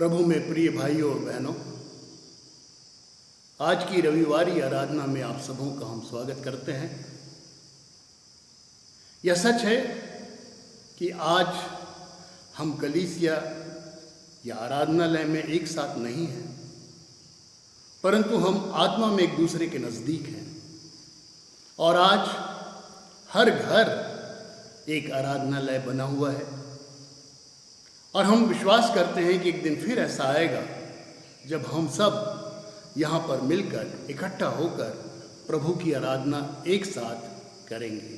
प्रभु में प्रिय भाइयों और बहनों, आज की रविवारी आराधना में आप सबों का हम स्वागत करते हैं। यह सच है कि आज हम कलीसिया या आराधनालय में एक साथ नहीं हैं, परंतु हम आत्मा में एक दूसरे के नज़दीक हैं और आज हर घर एक आराधनालय बना हुआ है और हम विश्वास करते हैं कि एक दिन फिर ऐसा आएगा जब हम सब यहाँ पर मिलकर इकट्ठा होकर प्रभु की आराधना एक साथ करेंगे।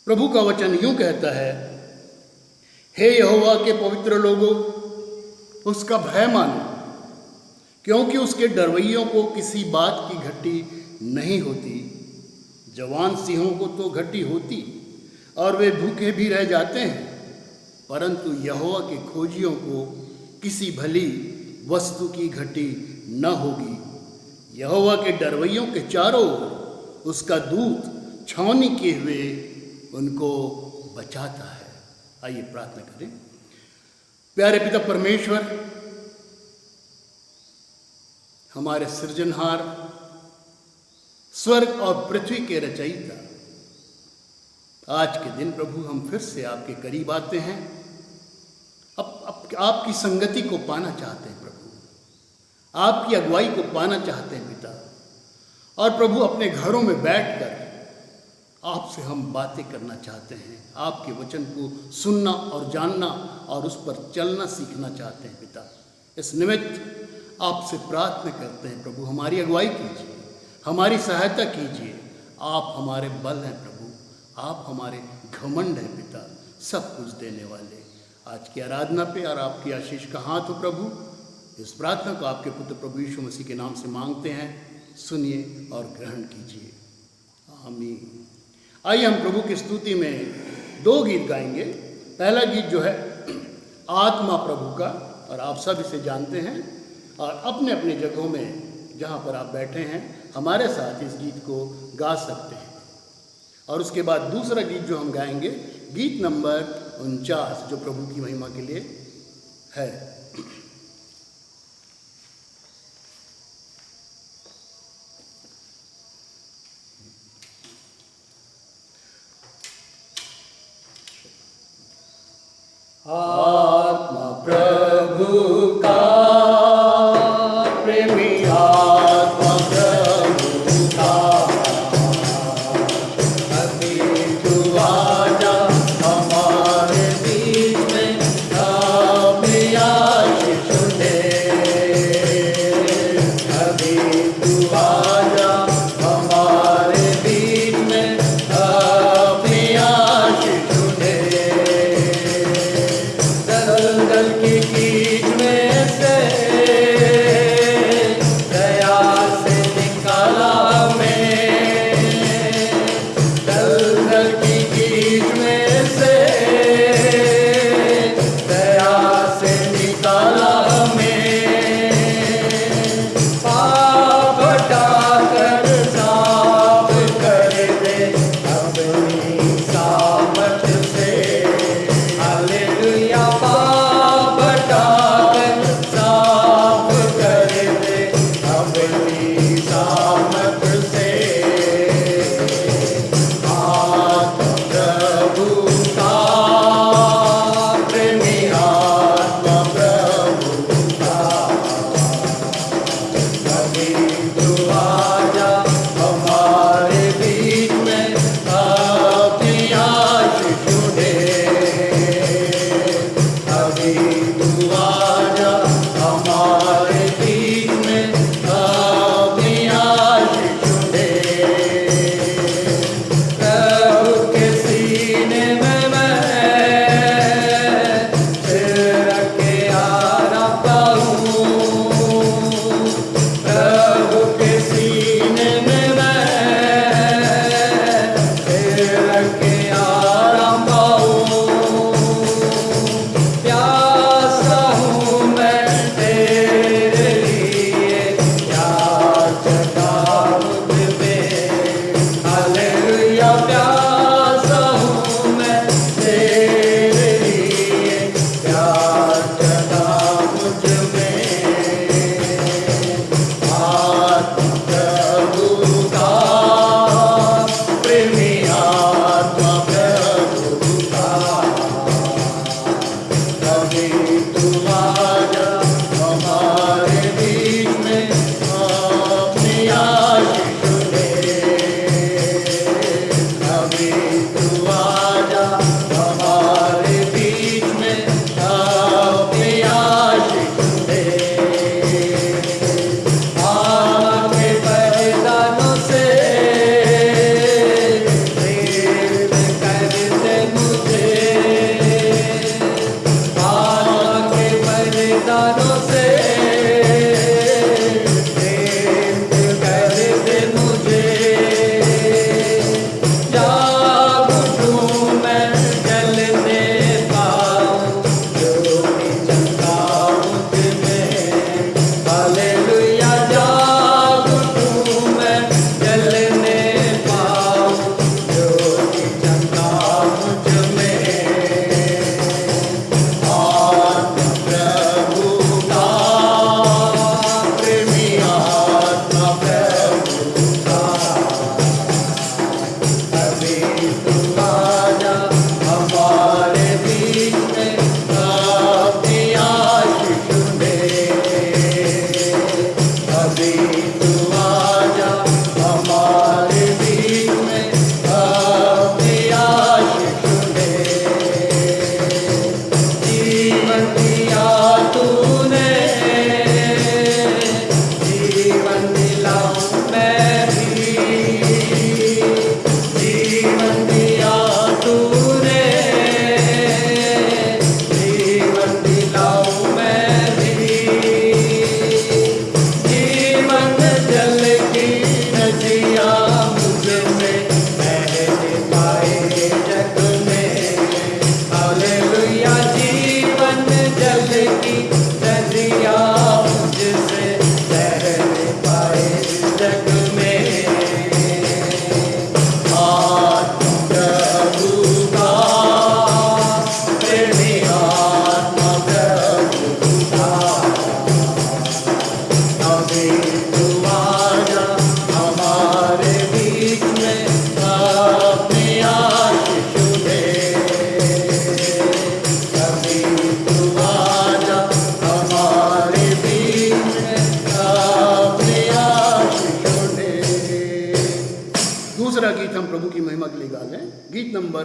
प्रभु का वचन यूं कहता है, हे यहोवा के पवित्र लोगों, उसका भय मानो, क्योंकि उसके डरवैयों को किसी बात की घटी नहीं होती। जवान सिंहों को तो घटी होती और वे भूखे भी रह जाते हैं, परंतु यहोवा के खोजियों को किसी भली वस्तु की घटी न होगी। यहोवा के डरवैयों के चारों ओर उसका दूत छावनी किए हुए उनको बचाता है। आइए प्रार्थना करें। प्यारे पिता परमेश्वर, हमारे सृजनहार, स्वर्ग और पृथ्वी के रचयिता, आज के दिन प्रभु हम फिर से आपके करीब आते हैं। आपकी संगति को पाना चाहते हैं प्रभु, आपकी अगुवाई को पाना चाहते हैं पिता। और प्रभु अपने घरों में बैठकर आपसे हम बातें करना चाहते हैं, आपके वचन को सुनना और जानना और उस पर चलना सीखना चाहते हैं पिता। इस निमित्त आपसे प्रार्थना करते हैं प्रभु, हमारी अगुवाई कीजिए, हमारी सहायता कीजिए। आप हमारे बल हैं प्रभु, आप हमारे घमंड हैं पिता, सब कुछ देने वाले। आज की आराधना पे और आपकी आशीष का हाथ हो प्रभु। इस प्रार्थना को आपके पुत्र प्रभु यीशु मसीह के नाम से मांगते हैं, सुनिए और ग्रहण कीजिए, आमीन। आइए हम प्रभु की स्तुति में दो गीत गाएंगे। पहला गीत जो है आत्मा प्रभु का, और आप सब इसे जानते हैं और अपने अपने जगहों में जहाँ पर आप बैठे हैं हमारे साथ इस गीत को गा सकते हैं। और उसके बाद दूसरा गीत जो हम गाएंगे, गीत नंबर 49, जो प्रभु की महिमा के लिए है। आत्मा प्रभु का प्रेमी, आत्मा प्रभु का, अभी तू आजा हमारे बीच में, अपनी आशीष दे। अभी तू आजा हमारे बीच में, अपनी आशीष दे। दलदल की कीच में से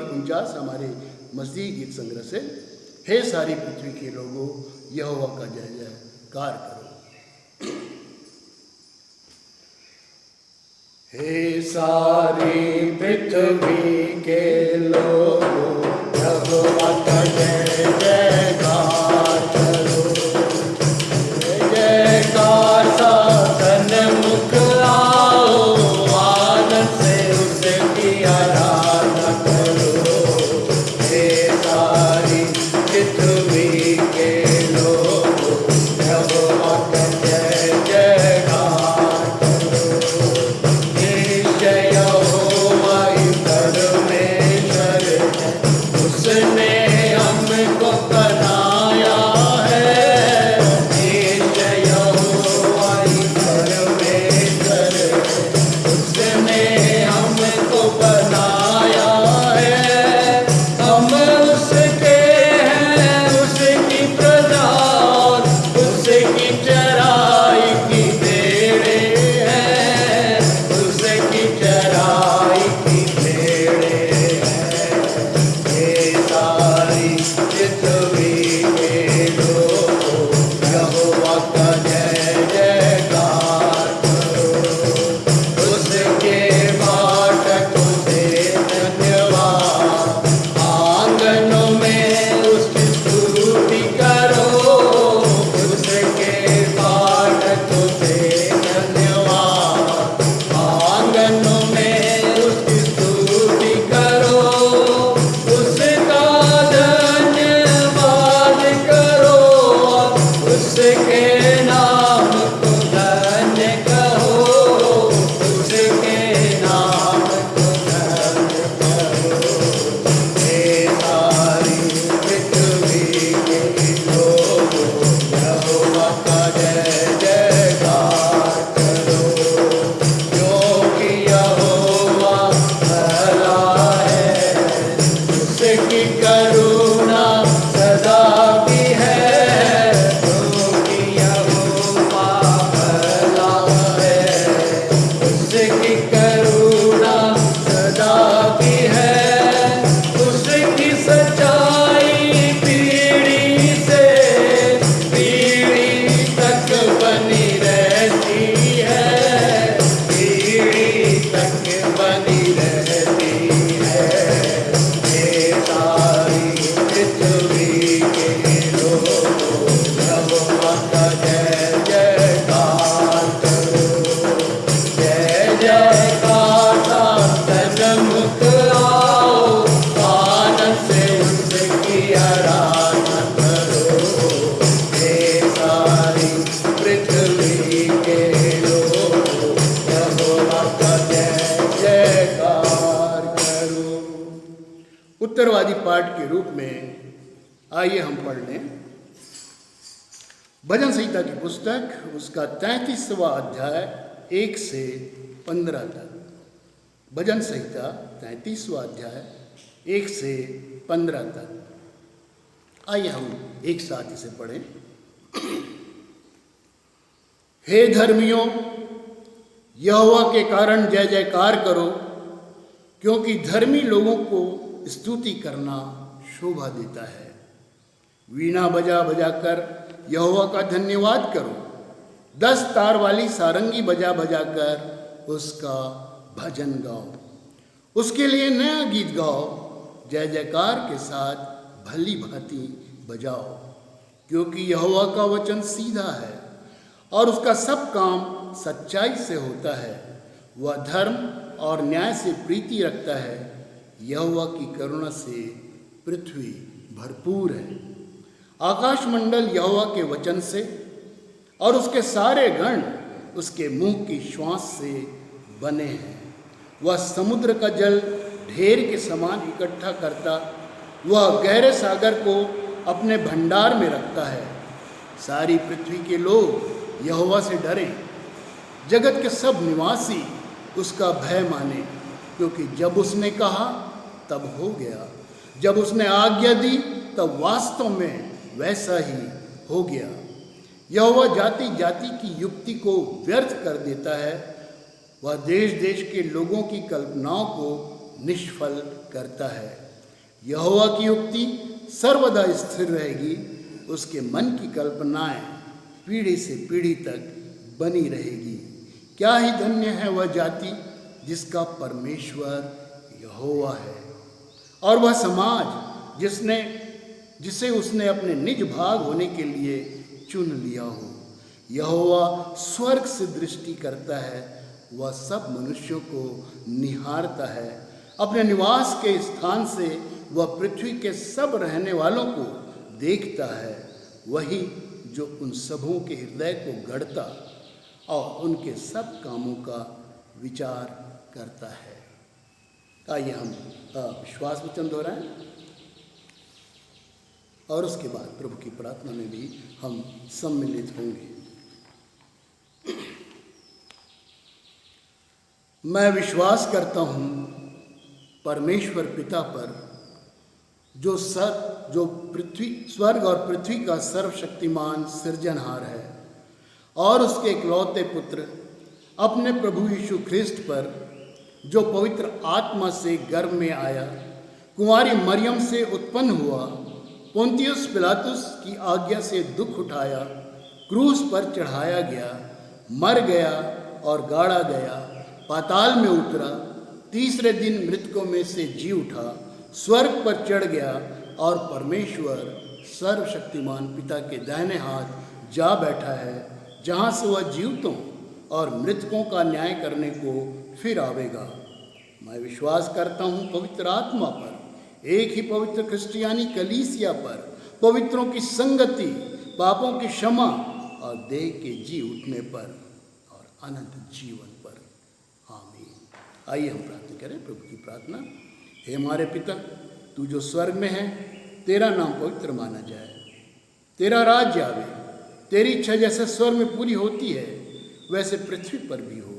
नंबर 49 हमारे मसीही गीत संग्रह से। हे सारी पृथ्वी के लोगों, यहोवा का जय जयकार करो। हे सारी पृथ्वी के लोगों, यहोवा का जय जयकार करो। जय जयकार सा सन्मुख आओ, आनंद से उसकी आराधना करो। हे सारी पृथ्वी के लोगों, यहोवा का जय जयकार करो। निश्चय यहोवा परमेश्वर है, उसने हमको बनाया है। निश्चय यहोवा परमेश्वर है, उसने हमको बनाया है। हम उसके हैं, उसकी प्रजा, उसकी चराई की भेड़ें हैं, उसकी चराई की भेड़ें हैं। ये सारी पृथ्वी के लोगों, यहोवा का जय जयकार करो। उसके फाटकों से धन्यवाद, आंगनों में उसकी स्तुति करो। उसके फाटकों से धन्यवाद, आंगनों में उसकी स्तुति करो। उसका धन्यवाद करो, उसके नाम को धन्य कहो। उसके नाम को धन्य करो। हे सारी पृथ्वी के लोगों, यहोवा का जय जयकार करो। क्योंकि यहोवा भला है, उसकी करुणा सदा की है। क्योंकि यहोवा भला है, उसकी करुणा सदा की है। उसकी सच्चाई पीढ़ी से पीढ़ी तक बनी रहती है। पीढ़ी तक बनी रहती है। हे सारी पृथ्वी के लोगों, यहोवा का जय जयकार करो। जय जयकार सा सन्मुख आओ, आनंद से उसकी आराधना करो। हे सारी पृथ्वी के लोगों, यहोवा का जय जयकार करो। उत्तरवादी पाठ के रूप में आइए हम पढ़ लें भजन संहिता की पुस्तक, उसका 33वां अध्याय 1 से 15 तक। भजन संहिता 33वां अध्याय 1 से 15 तक। आइए हम एक साथ इसे पढ़ें। हे धर्मियों, यहोवा के कारण जय जयकार करो, क्योंकि धर्मी लोगों को स्तुति करना शोभा देता है। वीणा बजा बजाकर यहोवा का धन्यवाद करो। 10 तार वाली सारंगी बजा बजाकर उसका भजन गाओ। उसके लिए नया गीत गाओ, जय जयकार के साथ भली भांति बजाओ। क्योंकि यहोवा का वचन सीधा है और उसका सब काम सच्चाई से होता है। वह धर्म और न्याय से प्रीति रखता है। यहोवा की करुणा से पृथ्वी भरपूर है। आकाश मंडल यहोवा के वचन से और उसके सारे गण उसके मुंह की श्वास से बने हैं। वह समुद्र का जल ढेर के समान इकट्ठा करता, वह गहरे सागर को अपने भंडार में रखता है। सारी पृथ्वी के लोग यहोवा से डरें, जगत के सब निवासी उसका भय माने। क्योंकि जब उसने कहा तब हो गया, जब उसने आज्ञा दी तब वास्तव में वैसा ही हो गया। यहोवा जाति जाति की युक्ति को व्यर्थ कर देता है। वह देश देश के लोगों की कल्पनाओं को निष्फल करता है। यहोवा की युक्ति सर्वदा स्थिर रहेगी, उसके मन की कल्पनाएं पीढ़ी से पीढ़ी तक बनी रहेगी। क्या ही धन्य है वह जाति जिसका परमेश्वर यहोवा है, और वह समाज जिसे उसने अपने निज भाग होने के लिए चुन लिया हो। यहोवा स्वर्ग से दृष्टि करता है, वह सब मनुष्यों को निहारता है। अपने निवास के स्थान से वह पृथ्वी के सब रहने वालों को देखता है, वही जो उन सबों के हृदय को गढ़ता और उनके सब कामों का विचार करता है। आइए हम विश्वास वचन दोहराएं और उसके बाद प्रभु की प्रार्थना में भी हम सम्मिलित होंगे। मैं विश्वास करता हूँ परमेश्वर पिता पर, जो स्वर्ग और पृथ्वी का सर्वशक्तिमान सृजनहार है, और उसके इकलौते पुत्र अपने प्रभु यीशु ख्रिस्त पर, जो पवित्र आत्मा से गर्भ में आया, कुंवारी मरियम से उत्पन्न हुआ, पोंतियुस पिलातुस की आज्ञा से दुख उठाया, क्रूस पर चढ़ाया गया, मर गया और गाड़ा गया, पाताल में उतरा, तीसरे दिन मृतकों में से जी उठा, स्वर्ग पर चढ़ गया और परमेश्वर सर्वशक्तिमान पिता के दाहिने हाथ जा बैठा है, जहाँ से वह जीवितों और मृतकों का न्याय करने को फिर आवेगा। मैं विश्वास करता हूँ पवित्र आत्मा पर, एक ही पवित्र क्रिस्टियानी कलीसिया पर, पवित्रों की संगति, पापों की क्षमा और देह के जी उठने पर और अनंत जीवन पर। आमीन। आइए हम प्रार्थना करें प्रभु की प्रार्थना। हे हमारे पिता, तू जो स्वर्ग में है, तेरा नाम पवित्र माना जाए, तेरा राज्य आवे, तेरी इच्छा जैसे स्वर्ग में पूरी होती है वैसे पृथ्वी पर भी हो।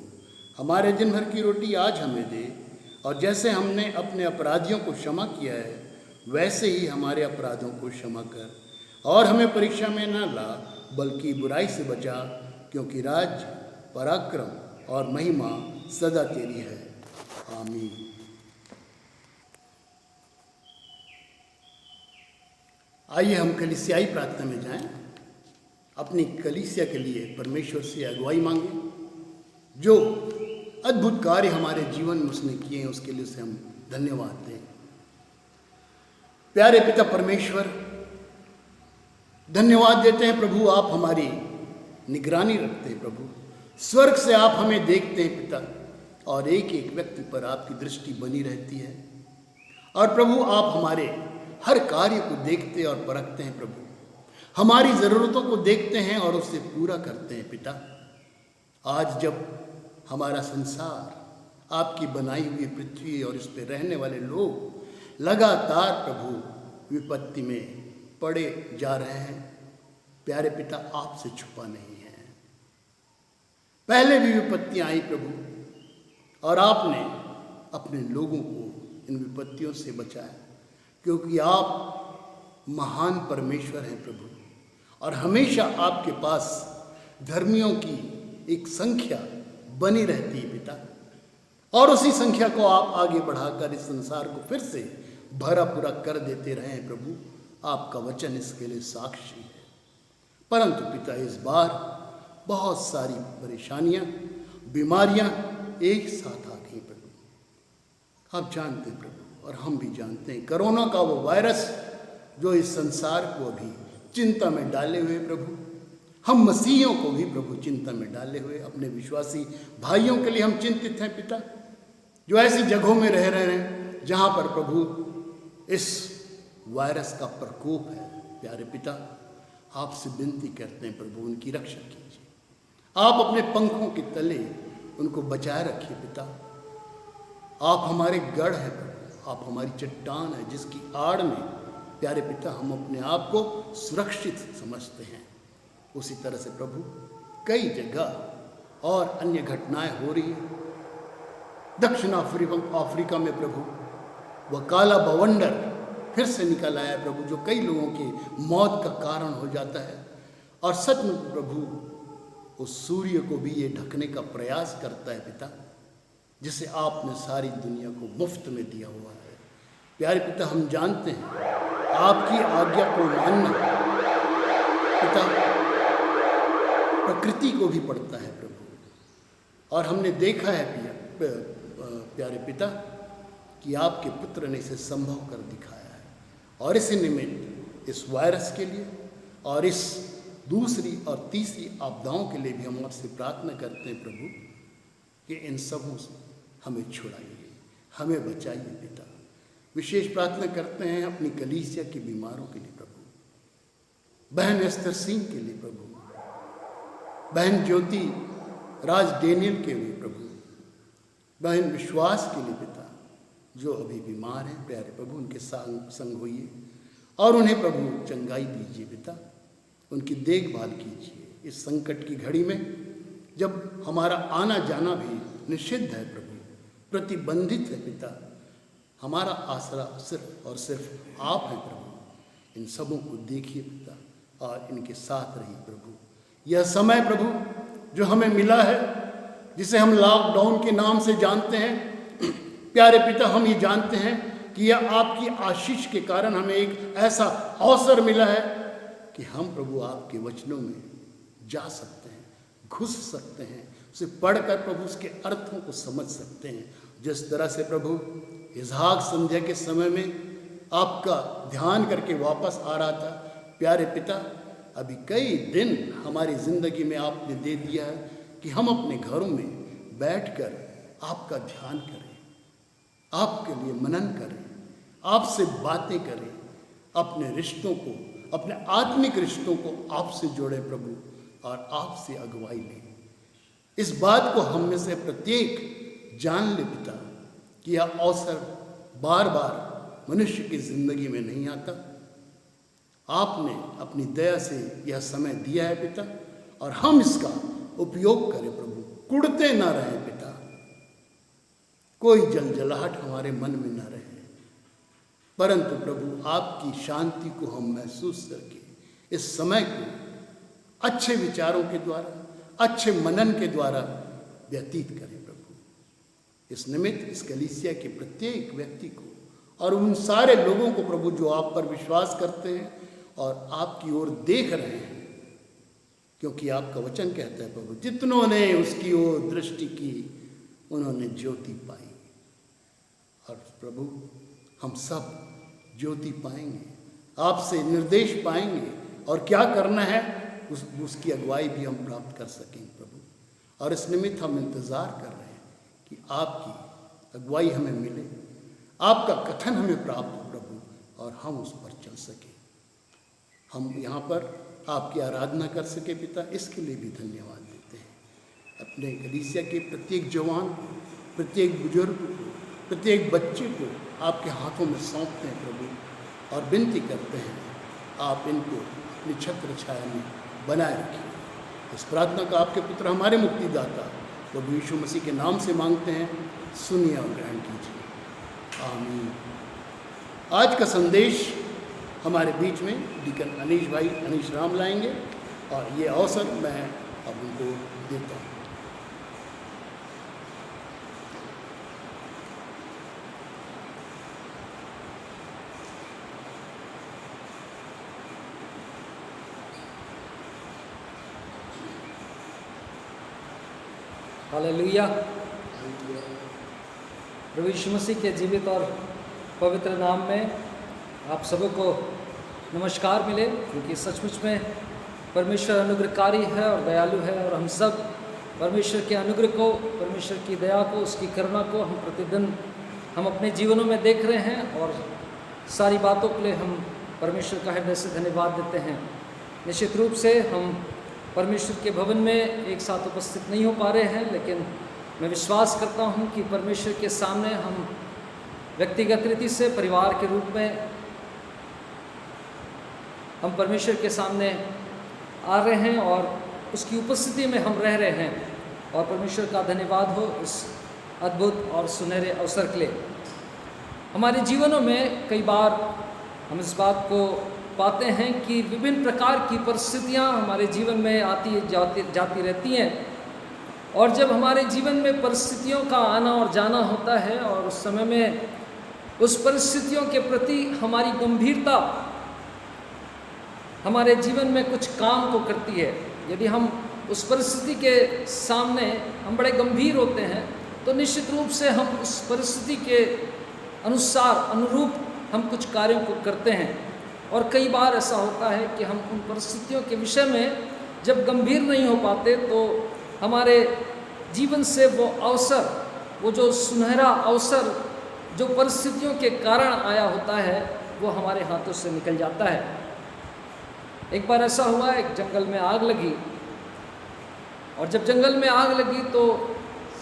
हमारे दिन भर की रोटी आज हमें दे, और जैसे हमने अपने अपराधियों को क्षमा किया है वैसे ही हमारे अपराधों को क्षमा कर, और हमें परीक्षा में न ला बल्कि बुराई से बचा, क्योंकि राज्य, पराक्रम और महिमा सदा तेरी है। आमीन। आइए हम कलीसियाई प्रार्थना में जाएं, अपनी कलीसिया के लिए परमेश्वर से अगुवाई मांगे। जो अद्भुत कार्य हमारे जीवन में उसने किए हैं उसके लिए उसे हम धन्यवाद दें। प्यारे पिता परमेश्वर, धन्यवाद देते हैं प्रभु, आप हमारी निगरानी रखते हैं प्रभु, स्वर्ग से आप हमें देखते हैं पिता, और एक एक व्यक्ति पर आपकी दृष्टि बनी रहती है। और प्रभु आप हमारे हर कार्य को देखते और परखते हैं प्रभु, हमारी ज़रूरतों को देखते हैं और उसे पूरा करते हैं पिता। आज जब हमारा संसार, आपकी बनाई हुई पृथ्वी और इस पर रहने वाले लोग लगातार प्रभु विपत्ति में पड़े जा रहे हैं, प्यारे पिता आपसे छुपा नहीं है। पहले भी विपत्तियां आई प्रभु, और आपने अपने लोगों को इन विपत्तियों से बचाया, क्योंकि आप महान परमेश्वर हैं प्रभु, और हमेशा आपके पास धर्मियों की एक संख्या बनी रहती है पिता, और उसी संख्या को आप आगे बढ़ाकर इस संसार को फिर से भरा पूरा कर देते रहे हैं प्रभु। आपका वचन इसके लिए साक्षी है। परंतु पिता इस बार बहुत सारी परेशानियां, बीमारियां एक साथ आ गई प्रभु। आप जानते हैं प्रभु, और हम भी जानते हैं, कोरोना का वो वायरस जो इस संसार को अभी चिंता में डाले हुए प्रभु, हम मसीहियों को भी प्रभु चिंता में डाले हुए, अपने विश्वासी भाइयों के लिए हम चिंतित हैं पिता, जो ऐसी जगहों में रह रहे हैं जहाँ पर प्रभु इस वायरस का प्रकोप है। प्यारे पिता आपसे विनती करते हैं प्रभु, उनकी रक्षा कीजिए, आप अपने पंखों के तले उनको बचाए रखिए पिता। आप हमारे गढ़ हैं प्रभु, आप हमारी चट्टान है जिसकी आड़ में प्यारे पिता हम अपने आप को सुरक्षित समझते हैं। उसी तरह से प्रभु कई जगह और अन्य घटनाएं हो रही हैं। दक्षिण अफ्रीका में प्रभु वह काला बवंडर फिर से निकल आया प्रभु, जो कई लोगों की मौत का कारण हो जाता है। और सच में प्रभु उस सूर्य को भी ये ढकने का प्रयास करता है पिता, जिसे आपने सारी दुनिया को मुफ्त में दिया हुआ है। प्यारे पिता, हम जानते हैं आपकी आज्ञा को मानना पिता प्रकृति को भी पड़ता है प्रभु। और हमने देखा है प्यारे पिता कि आपके पुत्र ने इसे संभव कर दिखाया है। और इसी निमित्त इस वायरस के लिए और इस दूसरी और तीसरी आपदाओं के लिए भी हम आपसे प्रार्थना करते हैं प्रभु कि इन सबों से हमें छुड़ाइए, हमें बचाइए पिता। विशेष प्रार्थना करते हैं अपनी कलीसिया के बीमारों के लिए प्रभु, बहन एस्तर सिंह के लिए प्रभु, बहन ज्योति राज डेनियल के लिए प्रभु, बहन विश्वास के लिए पिता जो अभी बीमार हैं प्यारे प्रभु, उनके संग होइए और उन्हें प्रभु चंगाई दीजिए पिता, उनकी देखभाल कीजिए। इस संकट की घड़ी में जब हमारा आना जाना भी निषिद्ध है प्रभु, प्रतिबंधित है पिता, हमारा आसरा सिर्फ और सिर्फ आप हैं प्रभु। इन सबों को देखिए पिता और इनके साथ रहिए प्रभु। यह समय प्रभु जो हमें मिला है, जिसे हम लॉकडाउन के नाम से जानते हैं प्यारे पिता, हम ये जानते हैं कि यह आपकी आशीष के कारण हमें एक ऐसा अवसर मिला है कि हम प्रभु आपके वचनों में जा सकते हैं, घुस सकते हैं, उसे पढ़कर प्रभु उसके अर्थों को समझ सकते हैं। जिस तरह से प्रभु इज़हाक संध्या के समय में आपका ध्यान करके वापस आ रहा था प्यारे पिता, अभी कई दिन हमारी ज़िंदगी में आपने दे दिया है कि हम अपने घरों में बैठकर आपका ध्यान करें, आपके लिए मनन करें, आपसे बातें करें, अपने रिश्तों को, अपने आत्मिक रिश्तों को आपसे जोड़े प्रभु और आपसे अगुवाई लें। इस बात को हम में से प्रत्येक जान ले पिता कि यह अवसर बार बार मनुष्य की ज़िंदगी में नहीं आता। आपने अपनी दया से यह समय दिया है पिता और हम इसका उपयोग करें प्रभु, कुढ़ते ना रहें पिता, कोई जलजलाहट हमारे मन में ना रहे, परंतु प्रभु आपकी शांति को हम महसूस करके इस समय को अच्छे विचारों के द्वारा, अच्छे मनन के द्वारा व्यतीत करें प्रभु। इस निमित्त इस कलीसिया के प्रत्येक व्यक्ति को और उन सारे लोगों को प्रभु जो आप पर विश्वास करते हैं और आपकी ओर देख रहे हैं, क्योंकि आपका वचन कहता है प्रभु, जितनों ने उसकी ओर दृष्टि की उन्होंने ज्योति पाई। और प्रभु हम सब ज्योति पाएंगे, आपसे निर्देश पाएंगे और क्या करना है उसकी अगुवाई भी हम प्राप्त कर सकेंगे प्रभु। और इस निमित्त हम इंतज़ार कर रहे हैं कि आपकी अगुवाई हमें मिले, आपका कथन हमें प्राप्त हो प्रभु और हम उस पर चल सकें, हम यहाँ पर आपकी आराधना कर सके पिता, इसके लिए भी धन्यवाद देते हैं। अपने कलीसिया के प्रत्येक जवान को, प्रत्येक बुजुर्ग को, प्रत्येक बच्चे को आपके हाथों में सौंपते हैं प्रभु और विनती करते हैं आप इनको अपनी छत्र छाया में बनाए रखिए। इस प्रार्थना का आपके पुत्र हमारे मुक्तिदाता प्रभु यीशु मसीह के नाम से मांगते हैं, सुनिए और ग्रहण कीजिए, आमीन। आज का संदेश हमारे बीच में डीकन अनीश भाई अनीश राम लाएंगे और ये अवसर मैं अब उनको देता हूँ। हालेलुया। प्रभु यीशु मसीह के जीवित और पवित्र नाम में आप सबों को नमस्कार मिले, क्योंकि सचमुच में परमेश्वर अनुग्रहकारी है और दयालु है और हम सब परमेश्वर के अनुग्रह को, परमेश्वर की दया को, उसकी करुणा को हम प्रतिदिन हम अपने जीवनों में देख रहे हैं और सारी बातों के लिए हम परमेश्वर का हृदय से धन्यवाद देते हैं। निश्चित रूप से हम परमेश्वर के भवन में एक साथ उपस्थित नहीं हो पा रहे हैं, लेकिन मैं विश्वास करता हूं कि परमेश्वर के सामने हम व्यक्तिगत रीति से परिवार के रूप में हम परमेश्वर के सामने आ रहे हैं और उसकी उपस्थिति में हम रह रहे हैं और परमेश्वर का धन्यवाद हो इस अद्भुत और सुनहरे अवसर के लिए। हमारे जीवनों में कई बार हम इस बात को पाते हैं कि विभिन्न प्रकार की परिस्थितियां हमारे जीवन में आती जाती रहती हैं और जब हमारे जीवन में परिस्थितियों का आना और जाना होता है और उस समय में उस परिस्थितियों के प्रति हमारी गंभीरता हमारे जीवन में कुछ काम को करती है। यदि हम उस परिस्थिति के सामने हम बड़े गंभीर होते हैं तो निश्चित रूप से हम उस परिस्थिति के अनुरूप हम कुछ कार्यों को करते हैं। और कई बार ऐसा होता है कि हम उन परिस्थितियों के विषय में जब गंभीर नहीं हो पाते तो हमारे जीवन से वो अवसर, वो जो सुनहरा अवसर जो परिस्थितियों के कारण आया होता है, वो हमारे हाथों से निकल जाता है। एक बार ऐसा हुआ, एक जंगल में आग लगी, और जब जंगल में आग लगी तो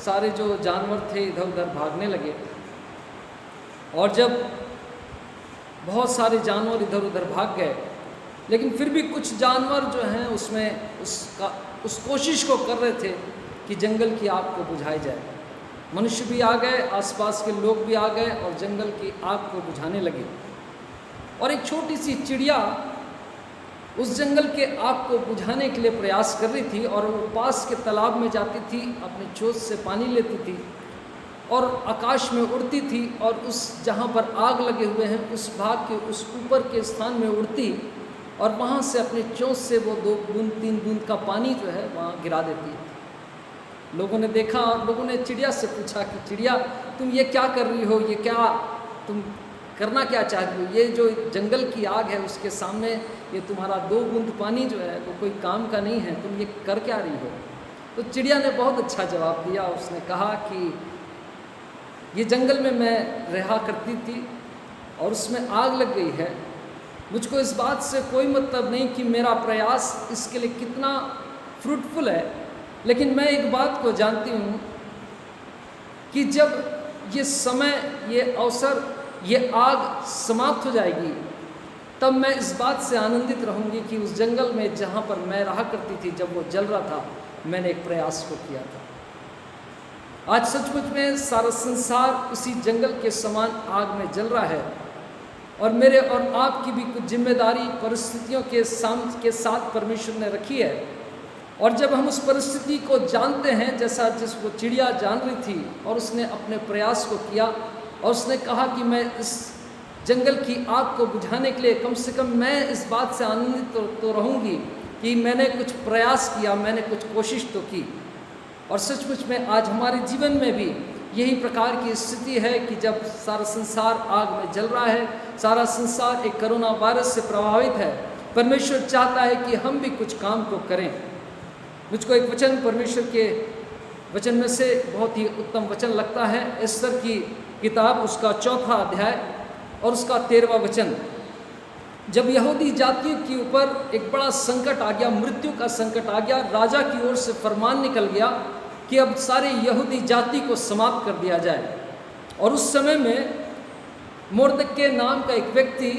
सारे जो जानवर थे इधर उधर भागने लगे। और जब बहुत सारे जानवर इधर उधर भाग गए, लेकिन फिर भी कुछ जानवर जो हैं उसमें उस कोशिश को कर रहे थे कि जंगल की आग को बुझाई जाए। मनुष्य भी आ गए, आसपास के लोग भी आ गए और जंगल की आग को बुझाने लगे। और एक छोटी सी चिड़िया उस जंगल के आग को बुझाने के लिए प्रयास कर रही थी, और वो पास के तालाब में जाती थी, अपने चोंच से पानी लेती थी और आकाश में उड़ती थी, और उस जहाँ पर आग लगे हुए हैं उस भाग के उस ऊपर के स्थान में उड़ती, और वहाँ से अपने चोंच से वो 2 बूंद 3 बूंद का पानी जो है वहाँ गिरा देती है। लोगों ने देखा और लोगों ने चिड़िया से पूछा कि चिड़िया, तुम ये क्या कर रही हो, ये क्या तुम करना क्या चाहती हो? ये जो जंगल की आग है उसके सामने ये तुम्हारा 2 बूंद पानी जो है वो कोई काम का नहीं है, तुम ये कर क्या रही हो? तो चिड़िया ने बहुत अच्छा जवाब दिया। उसने कहा कि ये जंगल में मैं रहा करती थी और उसमें आग लग गई है। मुझको इस बात से कोई मतलब नहीं कि मेरा प्रयास इसके लिए कितना फ्रूटफुल है, लेकिन मैं एक बात को जानती हूँ कि जब ये समय, ये अवसर, ये आग समाप्त हो जाएगी, तब मैं इस बात से आनंदित रहूँगी कि उस जंगल में जहाँ पर मैं रहा करती थी, जब वो जल रहा था, मैंने एक प्रयास को किया था। आज सचमुच में सारा संसार उसी जंगल के समान आग में जल रहा है, और मेरे और आपकी भी कुछ जिम्मेदारी परिस्थितियों के साथ परमेश्वर ने रखी है। और जब हम उस परिस्थिति को जानते हैं, जैसा जिसको चिड़िया जान रही थी, और उसने अपने प्रयास को किया और उसने कहा कि मैं इस जंगल की आग को बुझाने के लिए कम से कम मैं इस बात से आनंदित तो रहूँगी कि मैंने कुछ प्रयास किया, मैंने कुछ कोशिश तो की। और सचमुच में आज हमारे जीवन में भी यही प्रकार की स्थिति है कि जब सारा संसार आग में जल रहा है, सारा संसार एक कोरोना वायरस से प्रभावित है, परमेश्वर चाहता है कि हम भी कुछ काम को करें। मुझको एक वचन परमेश्वर के वचन में से बहुत ही उत्तम वचन लगता है, एस्तर की किताब उसका 4वां अध्याय और उसका 13वां वचन। जब यहूदी जातियों के ऊपर एक बड़ा संकट आ गया, मृत्यु का संकट आ गया, राजा की ओर से फरमान निकल गया कि अब सारे यहूदी जाति को समाप्त कर दिया जाए। और उस समय में मोर्दकै नाम का एक व्यक्ति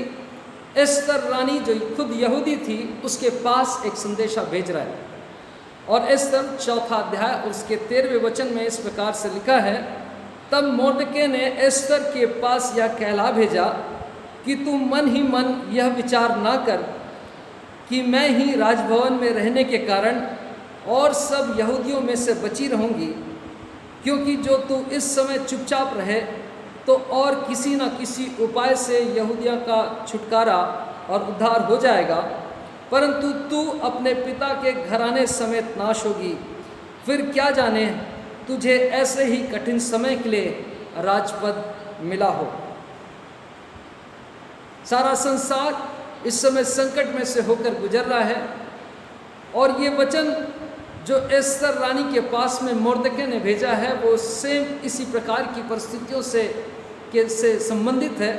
एस्तर रानी जो खुद यहूदी थी उसके पास एक संदेशा भेज रहा है। और एस्तर 4वां अध्याय और उसके 13वें वचन में इस प्रकार से लिखा है, तब मोर्दकै ने एस्तर के पास यह कहला भेजा कि तू मन ही मन यह विचार ना कर कि मैं ही राजभवन में रहने के कारण और सब यहूदियों में से बची रहूँगी, क्योंकि जो तू इस समय चुपचाप रहे तो और किसी न किसी उपाय से यहूदियों का छुटकारा और उद्धार हो जाएगा, परंतु तू अपने पिता के घराने समेत नाश होगी। फिर क्या जाने तुझे ऐसे ही कठिन समय के लिए राजपद मिला हो। सारा संसार इस समय संकट में से होकर गुजर रहा है, और ये वचन जो एस्तर रानी के पास में मोर्दकै ने भेजा है वो सेम इसी प्रकार की परिस्थितियों से संबंधित है।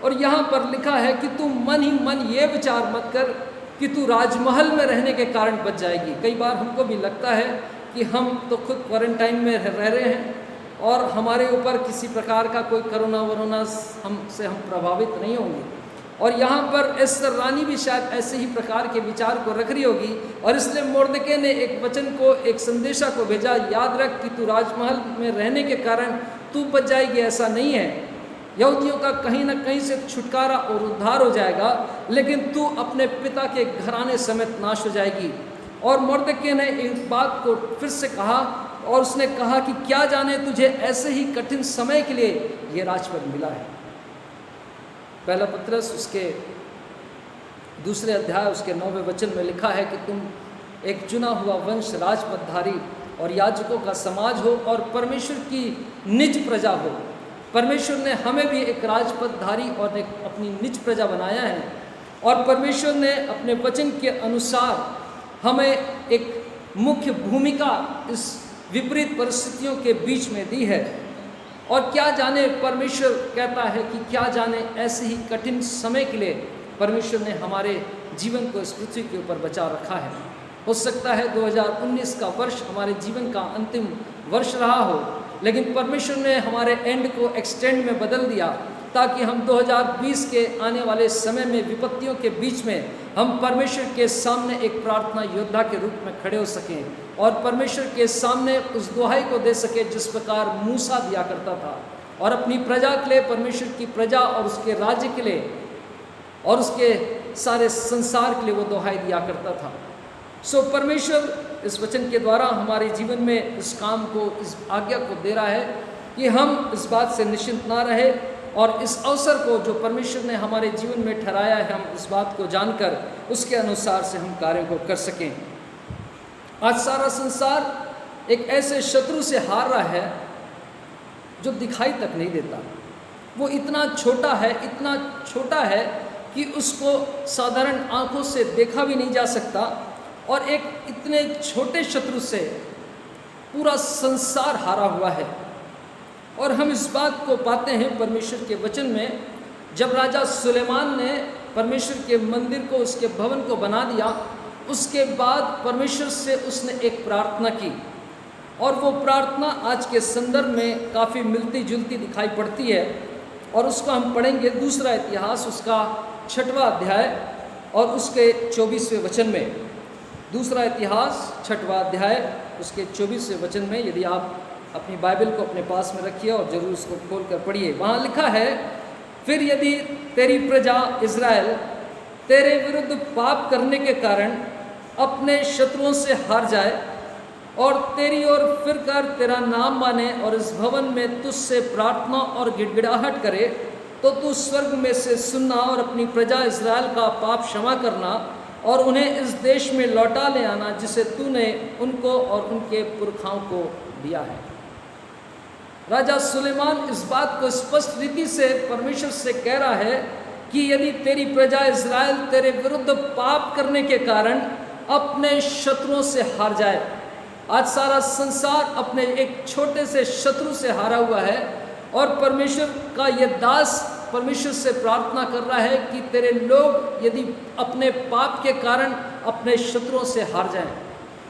और यहाँ पर लिखा है कि तू मन ही मन ये विचार मत कर कि तू राजमहल में रहने के कारण बच जाएगी। कई बार हमको भी लगता है कि हम तो खुद क्वारंटाइन में रह रहे हैं और हमारे ऊपर किसी प्रकार का कोई कोरोना वरोना हम प्रभावित नहीं होंगे। और यहाँ पर एस्तर रानी भी शायद ऐसे ही प्रकार के विचार को रख रही होगी, और इसलिए मोर्दकै ने एक वचन को, एक संदेशा को भेजा, याद रख कि तू राजमहल में रहने के कारण तू बच जाएगी, ऐसा नहीं है। यहूदियों का कहीं ना कहीं से छुटकारा और उद्धार हो जाएगा, लेकिन तू अपने पिता के घराने समेत नाश हो जाएगी। और मोर्दकै ने इस बात को फिर से कहा, और उसने कहा कि क्या जाने तुझे ऐसे ही कठिन समय के लिए ये राजपद मिला है। पहला पत्रस उसके दूसरे अध्याय उसके 9वें वचन में लिखा है कि तुम एक चुना हुआ वंश, राजपदधारी और याजकों का समाज हो और परमेश्वर की निज प्रजा हो। परमेश्वर ने हमें भी एक राजपदधारी और एक अपनी निज प्रजा बनाया है, और परमेश्वर ने अपने वचन के अनुसार हमें एक मुख्य भूमिका इस विपरीत परिस्थितियों के बीच में दी है। और क्या जाने, परमेश्वर कहता है कि क्या जाने ऐसे ही कठिन समय के लिए परमेश्वर ने हमारे जीवन को इस पृथ्वी के ऊपर बचा रखा है। हो सकता है 2019 का वर्ष हमारे जीवन का अंतिम वर्ष रहा हो, लेकिन परमेश्वर ने हमारे एंड को एक्सटेंड में बदल दिया ताकि हम 2020 के आने वाले समय में विपत्तियों के बीच में हम परमेश्वर के सामने एक प्रार्थना योद्धा के रूप में खड़े हो सकें और परमेश्वर के सामने उस दुहाई को दे सके जिस प्रकार मूसा दिया करता था, और अपनी प्रजा के लिए, परमेश्वर की प्रजा और उसके राज्य के लिए और उसके सारे संसार के लिए वो दुहाई दिया करता था। सो परमेश्वर इस वचन के द्वारा हमारे जीवन में इस काम को, इस आज्ञा को दे रहा है कि हम इस बात से निश्चिंत ना रहे और इस अवसर को जो परमेश्वर ने हमारे जीवन में ठहराया है, हम इस बात को जानकर उसके अनुसार से हम कार्यों को कर सकें। आज सारा संसार एक ऐसे शत्रु से हार रहा है जो दिखाई तक नहीं देता। वो इतना छोटा है, इतना छोटा है कि उसको साधारण आंखों से देखा भी नहीं जा सकता, और एक इतने छोटे शत्रु से पूरा संसार हारा हुआ है। और हम इस बात को पाते हैं परमेश्वर के वचन में, जब राजा सुलेमान ने परमेश्वर के मंदिर को, उसके भवन को बना दिया, उसके बाद परमेश्वर से उसने एक प्रार्थना की, और वो प्रार्थना आज के संदर्भ में काफ़ी मिलती जुलती दिखाई पड़ती है। और उसको हम पढ़ेंगे दूसरा इतिहास उसका 6वां अध्याय और उसके 24वें वचन में। दूसरा इतिहास 6वां अध्याय उसके 24वें वचन में, यदि आप अपनी बाइबल को अपने पास में रखिए और ज़रूर उसको खोल कर पढ़िए। वहाँ लिखा है, फिर यदि तेरी प्रजा इज़राइल तेरे विरुद्ध पाप करने के कारण अपने शत्रुओं से हार जाए और तेरी ओर फिर कर तेरा नाम माने और इस भवन में तुझसे प्रार्थना और गिड़गिड़ाहट करे, तो तू स्वर्ग में से सुनना और अपनी प्रजा इज़राइल का पाप क्षमा करना और उन्हें इस देश में लौटा ले आना जिसे तूने उनको और उनके पुरखाओं को दिया है। राजा सुलेमान इस बात को स्पष्ट रीति से परमेश्वर से कह रहा है कि यदि तेरी प्रजा इज़राइल तेरे विरुद्ध पाप करने के कारण अपने शत्रुओं से हार जाए। आज सारा संसार अपने एक छोटे से शत्रु से हारा हुआ है, और परमेश्वर का ये दास परमेश्वर से प्रार्थना कर रहा है कि तेरे लोग यदि अपने पाप के कारण अपने शत्रुओं से हार जाएं।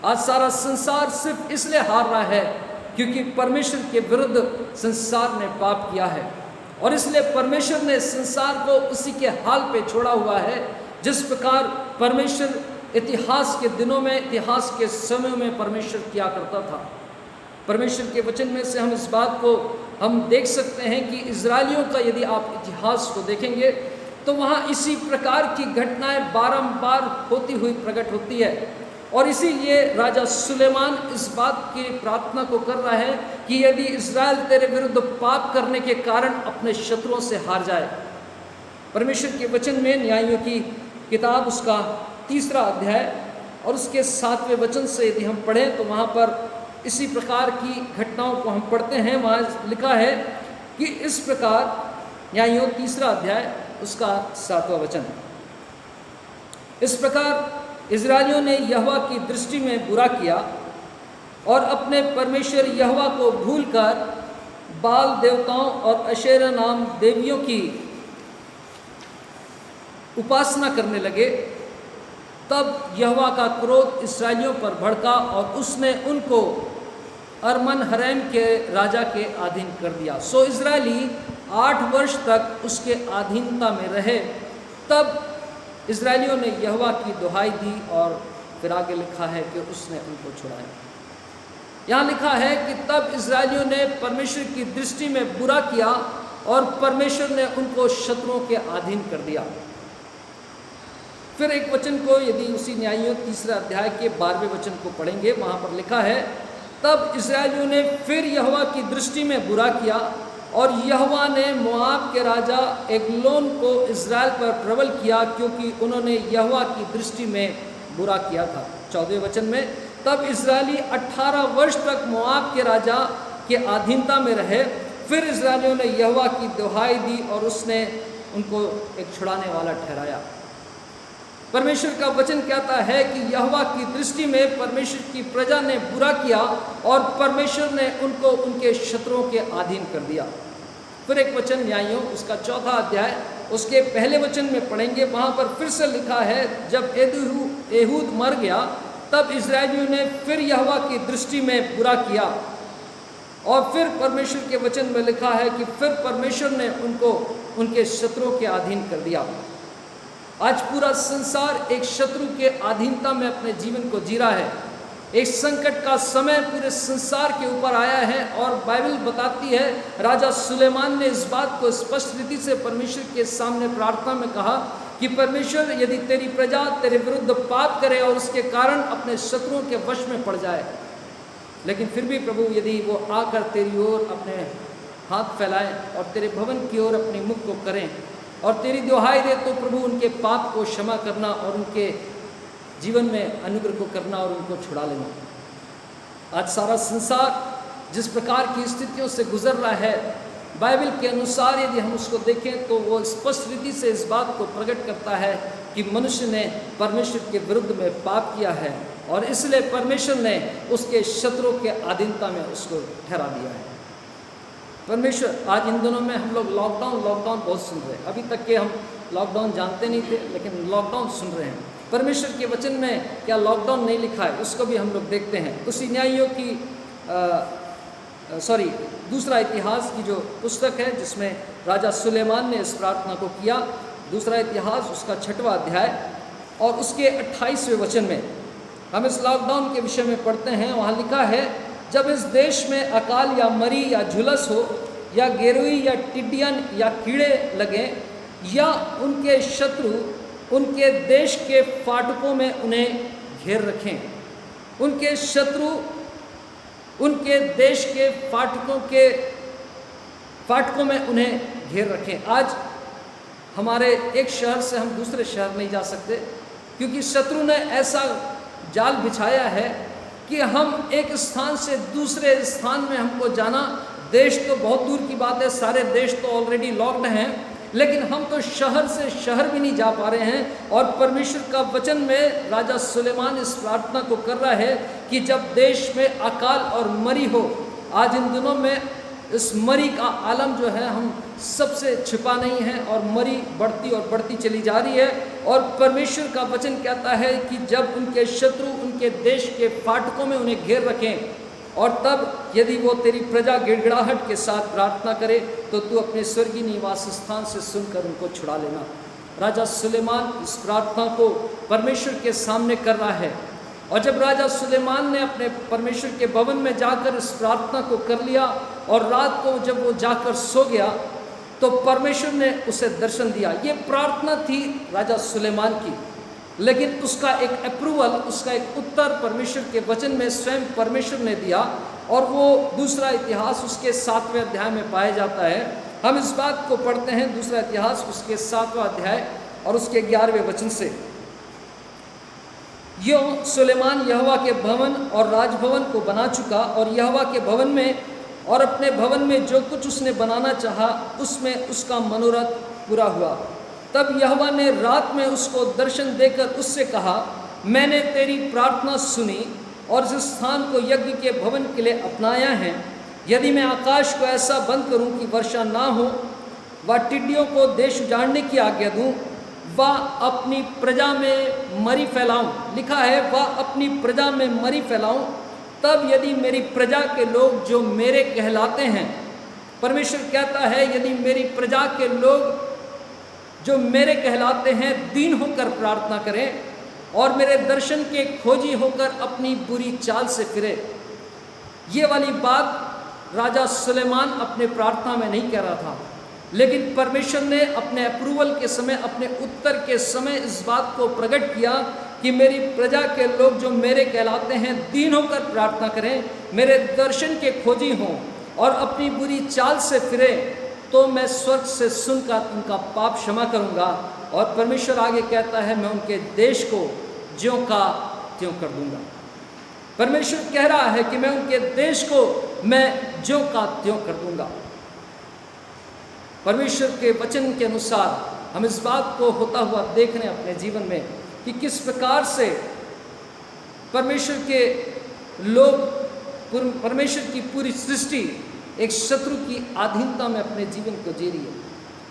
आज सारा संसार सिर्फ इसलिए हार रहा है क्योंकि परमेश्वर के विरुद्ध संसार ने पाप किया है, और इसलिए परमेश्वर ने संसार को उसी के हाल पे छोड़ा हुआ है जिस प्रकार परमेश्वर इतिहास के दिनों में, इतिहास के समय में परमेश्वर किया करता था। परमेश्वर के वचन में से हम इस बात को हम देख सकते हैं कि इजरायलियों का यदि आप इतिहास को देखेंगे तो वहाँ इसी प्रकार की घटनाएं बारंबार होती हुई प्रकट होती है, और इसीलिए राजा सुलेमान इस बात की प्रार्थना को कर रहा है कि यदि इज़राइल तेरे विरुद्ध पाप करने के कारण अपने शत्रुओं से हार जाए। परमेश्वर के वचन में न्यायियों की किताब उसका 3 अध्याय और उसके 7वें वचन से यदि हम पढ़ें तो वहाँ पर इसी प्रकार की घटनाओं को हम पढ़ते हैं। वहाँ लिखा है कि इस प्रकार, न्यायियों 3 अध्याय उसका 7वां वचन, इस प्रकार इज़राइलियों ने यहोवा की दृष्टि में बुरा किया और अपने परमेश्वर यहोवा को भूलकर बाल देवताओं और अशेरा नाम देवियों की उपासना करने लगे। तब यहोवा का क्रोध इस्राएलियों पर भड़का और उसने उनको अरमन हरैम के राजा के अधीन कर दिया। सो इजरायली 8 वर्ष तक उसके अधीनता में रहे। तब इजरायलियों ने यहोवा की दुहाई दी और फिर आगे लिखा है कि उसने उनको छुड़ाया। यहाँ लिखा है कि तब इजरायलियों ने परमेश्वर की दृष्टि में बुरा किया और परमेश्वर ने उनको शत्रुओं के अधीन कर दिया। फिर एक वचन को यदि उसी न्यायियों 3 अध्याय के 12वें वचन को पढ़ेंगे, वहाँ पर लिखा है, तब इस्राएलियों ने फिर यहोवा की दृष्टि में बुरा किया और यहोवा ने मोआब के राजा एग्लोन को इज़राइल पर प्रबल किया, क्योंकि उन्होंने यहोवा की दृष्टि में बुरा किया था। 14वें वचन में, तब इज़राइली 18 वर्ष तक मोआब के राजा के अधीनता में रहे। फिर इज़राइलियों ने यहोवा की दुहाई दी और उसने उनको एक छुड़ाने वाला ठहराया। परमेश्वर का वचन कहता है कि यहोवा की दृष्टि में परमेश्वर की प्रजा ने बुरा किया और परमेश्वर ने उनको उनके शत्रुओं के अधीन कर दिया। फिर एक वचन न्यायों उसका 4वां अध्याय उसके पहले वचन में पढ़ेंगे। वहाँ पर फिर से लिखा है, जब एहूद मर गया तब इज़राइलियों ने फिर यहोवा की दृष्टि में बुरा किया। और फिर परमेश्वर के वचन में लिखा है कि फिर परमेश्वर ने उनको उनके शत्रुओं के अधीन कर दिया। आज पूरा संसार एक शत्रु के अधीनता में अपने जीवन को जी रहा है। एक संकट का समय पूरे संसार के ऊपर आया है और बाइबल बताती है, राजा सुलेमान ने इस बात को स्पष्ट रीति से परमेश्वर के सामने प्रार्थना में कहा कि परमेश्वर, यदि तेरी प्रजा तेरे विरुद्ध पाप करे और उसके कारण अपने शत्रुओं के वश में पड़ जाए, लेकिन फिर भी प्रभु यदि वो आकर तेरी ओर अपने हाथ फैलाएं और तेरे भवन की ओर अपने मुख को करें और तेरी दुहाई दे, तो प्रभु उनके पाप को क्षमा करना और उनके जीवन में अनुग्रह को करना और उनको छुड़ा लेना। आज सारा संसार जिस प्रकार की स्थितियों से गुजर रहा है, बाइबल के अनुसार यदि हम उसको देखें तो वो स्पष्ट रीति से इस बात को प्रकट करता है कि मनुष्य ने परमेश्वर के विरुद्ध में पाप किया है और इसलिए परमेश्वर ने उसके शत्रुओं के अधीनता में उसको ठहरा दिया है। परमेश्वर, आज इन दिनों में हम लोग लॉकडाउन बहुत सुन रहे हैं। अभी तक के हम लॉकडाउन जानते नहीं थे, लेकिन लॉकडाउन सुन रहे हैं। परमेश्वर के वचन में क्या लॉकडाउन नहीं लिखा है, उसको भी हम लोग देखते हैं। उसी न्यायियों की दूसरा इतिहास की जो पुस्तक है जिसमें राजा सुलेमान ने इस प्रार्थना को किया, दूसरा इतिहास उसका 6वां अध्याय और उसके 28वें वचन में हम इस लॉकडाउन के विषय में पढ़ते हैं। वहाँ लिखा है, जब इस देश में अकाल या मरी या झुलस हो या गेरुई या टिड्डियन या कीड़े लगे या उनके शत्रु उनके देश के फाटकों में उन्हें घेर रखें, उनके शत्रु उनके देश के फाटकों में उन्हें घेर रखें। आज हमारे एक शहर से हम दूसरे शहर नहीं जा सकते क्योंकि शत्रु ने ऐसा जाल बिछाया है कि हम एक स्थान से दूसरे स्थान में हमको जाना, देश तो बहुत दूर की बात है, सारे देश तो ऑलरेडी लॉक्ड हैं, लेकिन हम तो शहर से शहर भी नहीं जा पा रहे हैं। और परमेश्वर का वचन में राजा सुलेमान इस प्रार्थना को कर रहा है कि जब देश में अकाल और मरी हो, आज इन दिनों में इस मरी का आलम जो है हम सबसे छिपा नहीं है और मरी बढ़ती और बढ़ती चली जा रही है। और परमेश्वर का वचन कहता है कि जब उनके शत्रु उनके देश के फाटकों में उन्हें घेर रखें और तब यदि वो तेरी प्रजा गिड़गिड़ाहट के साथ प्रार्थना करे तो तू अपने स्वर्गीय निवास स्थान से सुनकर उनको छुड़ा लेना। राजा सुलेमान इस प्रार्थना को परमेश्वर के सामने कर रहा है और जब राजा सुलेमान ने अपने परमेश्वर के भवन में जाकर इस प्रार्थना को कर लिया और रात को जब वो जाकर सो गया तो परमेश्वर ने उसे दर्शन दिया। ये प्रार्थना थी राजा सुलेमान की, लेकिन उसका एक अप्रूवल, उसका एक उत्तर परमेश्वर के वचन में स्वयं परमेश्वर ने दिया और वो दूसरा इतिहास उसके 7वें अध्याय में पाया जाता है। हम इस बात को पढ़ते हैं, दूसरा इतिहास उसके 7वां अध्याय और उसके 11वें वचन से। यो सुलेमान यहोवा के भवन और राजभवन को बना चुका और यहोवा के भवन में और अपने भवन में जो कुछ उसने बनाना चाहा उसमें उसका मनोरथ पूरा हुआ। तब यहोवा ने रात में उसको दर्शन देकर उससे कहा, मैंने तेरी प्रार्थना सुनी और इस स्थान को यज्ञ के भवन के लिए अपनाया है। यदि मैं आकाश को ऐसा बंद करूं कि वर्षा ना हो व टिड्डियों को देश उजाड़ने की आज्ञा दूं व अपनी प्रजा में मरी फैलाऊं, लिखा है वह अपनी प्रजा में मरी फैलाऊं, तब यदि मेरी प्रजा के लोग जो मेरे कहलाते हैं, परमेश्वर कहता है यदि मेरी प्रजा के लोग जो मेरे कहलाते हैं दीन होकर प्रार्थना करें और मेरे दर्शन के खोजी होकर अपनी बुरी चाल से फिरे। ये वाली बात राजा सुलेमान अपने प्रार्थना में नहीं कह रहा था, लेकिन परमेश्वर ने अपने अप्रूवल के समय, अपने उत्तर के समय इस बात को प्रकट किया कि मेरी प्रजा के लोग जो मेरे कहलाते हैं दीन होकर प्रार्थना करें, मेरे दर्शन के खोजी हों और अपनी बुरी चाल से फिरे तो मैं स्वर्ग से सुनकर उनका पाप क्षमा करूंगा। और परमेश्वर आगे कहता है, मैं उनके देश को ज्यों का त्यों कर दूंगा। परमेश्वर कह रहा है कि मैं उनके देश को मैं ज्यों का त्यों कर दूंगा। परमेश्वर के वचन के अनुसार हम इस बात को होता हुआ देख रहे हैं अपने जीवन में कि किस प्रकार से परमेश्वर के लोग, परमेश्वर की पूरी सृष्टि एक शत्रु की अधीनता में अपने जीवन को जी रही है।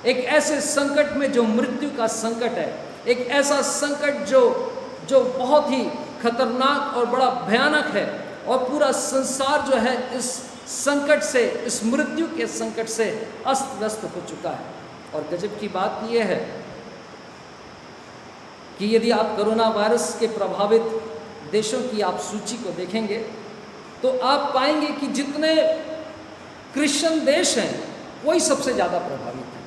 एक ऐसे संकट में जो मृत्यु का संकट है, एक ऐसा संकट जो बहुत ही खतरनाक और बड़ा भयानक है, और पूरा संसार जो है इस संकट से, इस मृत्यु के संकट से अस्त व्यस्त हो चुका है। और गजब की बात यह है कि यदि आप कोरोना वायरस के प्रभावित देशों की आप सूची को देखेंगे तो आप पाएंगे कि जितने क्रिश्चियन देश हैं वही सबसे ज़्यादा प्रभावित हैं।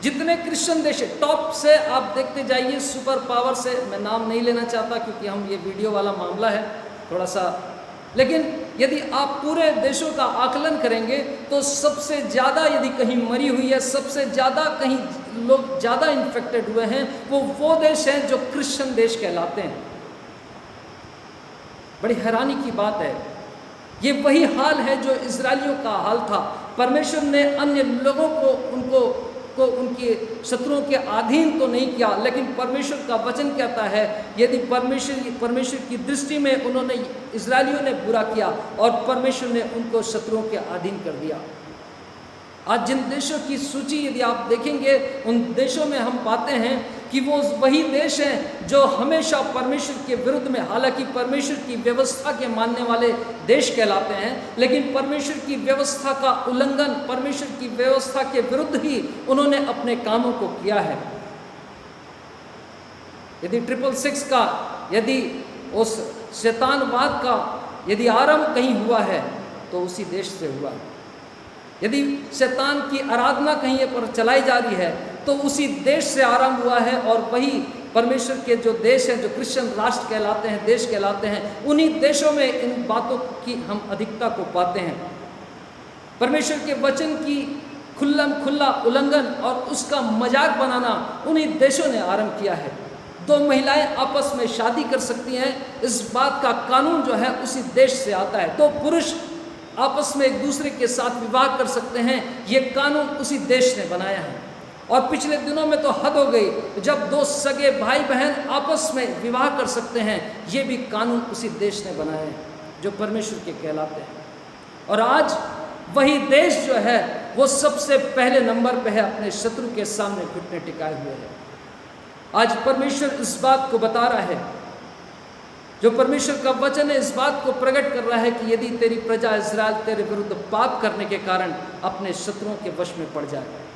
जितने क्रिश्चियन देश हैं, टॉप से आप देखते जाइए, सुपर पावर से, मैं नाम नहीं लेना चाहता क्योंकि हम ये वीडियो वाला मामला है थोड़ा सा, लेकिन यदि आप पूरे देशों का आकलन करेंगे तो सबसे ज़्यादा यदि कहीं मरी हुई है, सबसे ज़्यादा कहीं लोग ज़्यादा इन्फेक्टेड हुए हैं, वो देश हैं जो क्रिश्चियन देश कहलाते हैं। बड़ी हैरानी की बात है, ये वही हाल है जो इजरायलियों का हाल था। परमेश्वर ने अन्य लोगों को उनके शत्रुओं के अधीन तो नहीं किया, लेकिन परमेश्वर का वचन कहता है यदि परमेश्वर की दृष्टि में उन्होंने, इजरायलियों ने बुरा किया और परमेश्वर ने उनको शत्रुओं के अधीन कर दिया। आज जिन देशों की सूची यदि आप देखेंगे, उन देशों में हम पाते हैं कि वो वही देश हैं जो हमेशा परमेश्वर के विरुद्ध में, हालांकि परमेश्वर की व्यवस्था के मानने वाले देश कहलाते हैं, लेकिन परमेश्वर की व्यवस्था का उल्लंघन, परमेश्वर की व्यवस्था के विरुद्ध ही उन्होंने अपने कामों को किया है। यदि 666 का, यदि उस शैतानवाद का यदि आरंभ कहीं हुआ है तो उसी देश से हुआ है। यदि शैतान की आराधना कहीं पर चलाई जा रही है तो उसी देश से आरंभ हुआ है, और वही परमेश्वर के जो देश हैं, जो क्रिश्चियन राष्ट्र कहलाते हैं, देश कहलाते हैं, उन्हीं देशों में इन बातों की हम अधिकता को पाते हैं। परमेश्वर के वचन की खुल्ला उल्लंघन और उसका मजाक बनाना उन्हीं देशों ने आरंभ किया है। 2 महिलाएं आपस में शादी कर सकती हैं, इस बात का कानून जो है उसी देश से आता है। 2 पुरुष आपस में एक दूसरे के साथ विवाह कर सकते हैं, ये कानून उसी देश ने बनाया है। और पिछले दिनों में तो हद हो गई, जब 2 सगे भाई बहन आपस में विवाह कर सकते हैं, ये भी कानून उसी देश ने बनाया है जो परमेश्वर के कहलाते हैं। और आज वही देश जो है वो सबसे पहले नंबर पे है, अपने शत्रु के सामने घुटने टिकाए हुए है। आज परमेश्वर इस बात को बता रहा है, जो परमेश्वर का वचन है इस बात को प्रकट कर रहा है कि यदि तेरी प्रजा इस्राएल तेरे विरुद्ध पाप करने के कारण अपने शत्रुओं के वश में पड़ जाए।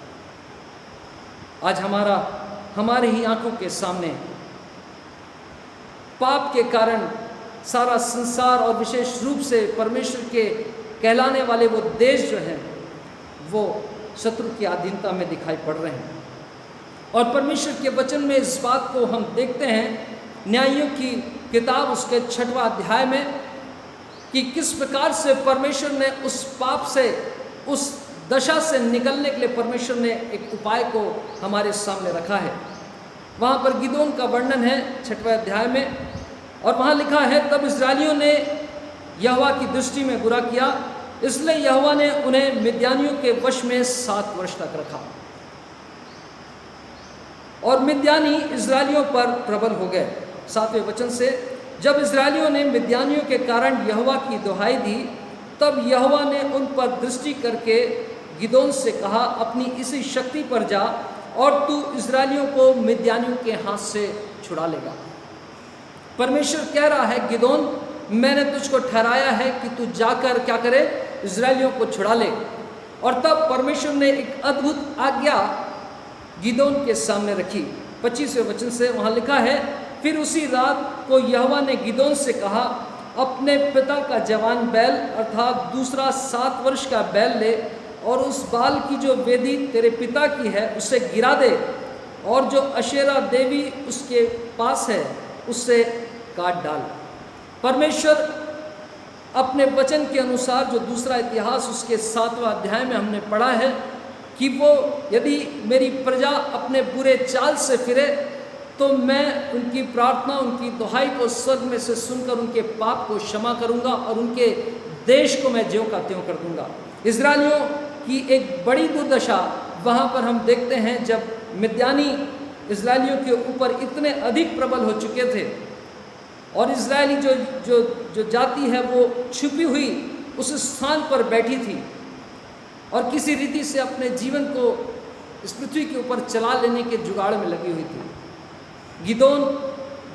आज हमारे ही आंखों के सामने पाप के कारण सारा संसार और विशेष रूप से परमेश्वर के कहलाने वाले वो देश जो हैं वो शत्रु की अधीनता में दिखाई पड़ रहे हैं। और परमेश्वर के वचन में इस बात को हम देखते हैं न्यायियों की किताब उसके 6वां अध्याय में कि किस प्रकार से परमेश्वर ने उस पाप से, उस दशा से निकलने के लिए परमेश्वर ने एक उपाय को हमारे सामने रखा है। वहाँ पर गिदोन का वर्णन है 6वें अध्याय में, और वहाँ लिखा है, तब इस्राएलियों ने यहोवा की दृष्टि में बुरा किया, इसलिए यहोवा ने उन्हें मिद्यानियों के वश में 7 वर्ष तक रखा, और मिद्यानी इस्राएलियों पर प्रबल हो गए। 7वें वचन से, जब इस्राएलियों ने मिद्यानियों के कारण यहोवा की दुहाई दी, तब यहोवा ने उन पर दृष्टि करके गिदोन से कहा, अपनी इसी शक्ति पर जा और तू इस्राएलियों को मिद्यानियों के हाथ से छुड़ा लेगा। परमेश्वर कह रहा है, गिदोन मैंने तुझको ठहराया है कि तू जाकर क्या करे, इस्राएलियों को छुड़ा ले। और तब परमेश्वर ने एक अद्भुत आज्ञा गिदोन के सामने रखी। 25वें वचन से वहाँ लिखा है, फिर उसी रात को यहोवा ने गिदोन से कहा, अपने पिता का जवान बैल अर्थात दूसरा 7 वर्ष का बैल ले और उस बाल की जो वेदी तेरे पिता की है उसे गिरा दे, और जो अशेरा देवी उसके पास है उससे काट डाल। परमेश्वर अपने वचन के अनुसार जो दूसरा इतिहास उसके 7वां अध्याय में हमने पढ़ा है कि वो यदि मेरी प्रजा अपने बुरे चाल से फिरे तो मैं उनकी प्रार्थना, उनकी दुहाई को स्वर्ग में से सुनकर उनके पाप को क्षमा करूंगा और उनके देश को मैं ज्यों का त्यों कर दूंगा। इजरायलियों की एक बड़ी दुर्दशा वहाँ पर हम देखते हैं जब मिद्यानी इजरायलियों के ऊपर इतने अधिक प्रबल हो चुके थे और इजरायली जो जो जो जाति है वो छुपी हुई उस स्थान पर बैठी थी और किसी रीति से अपने जीवन को इस पृथ्वी के ऊपर चला लेने के जुगाड़ में लगी हुई थी। गिदोन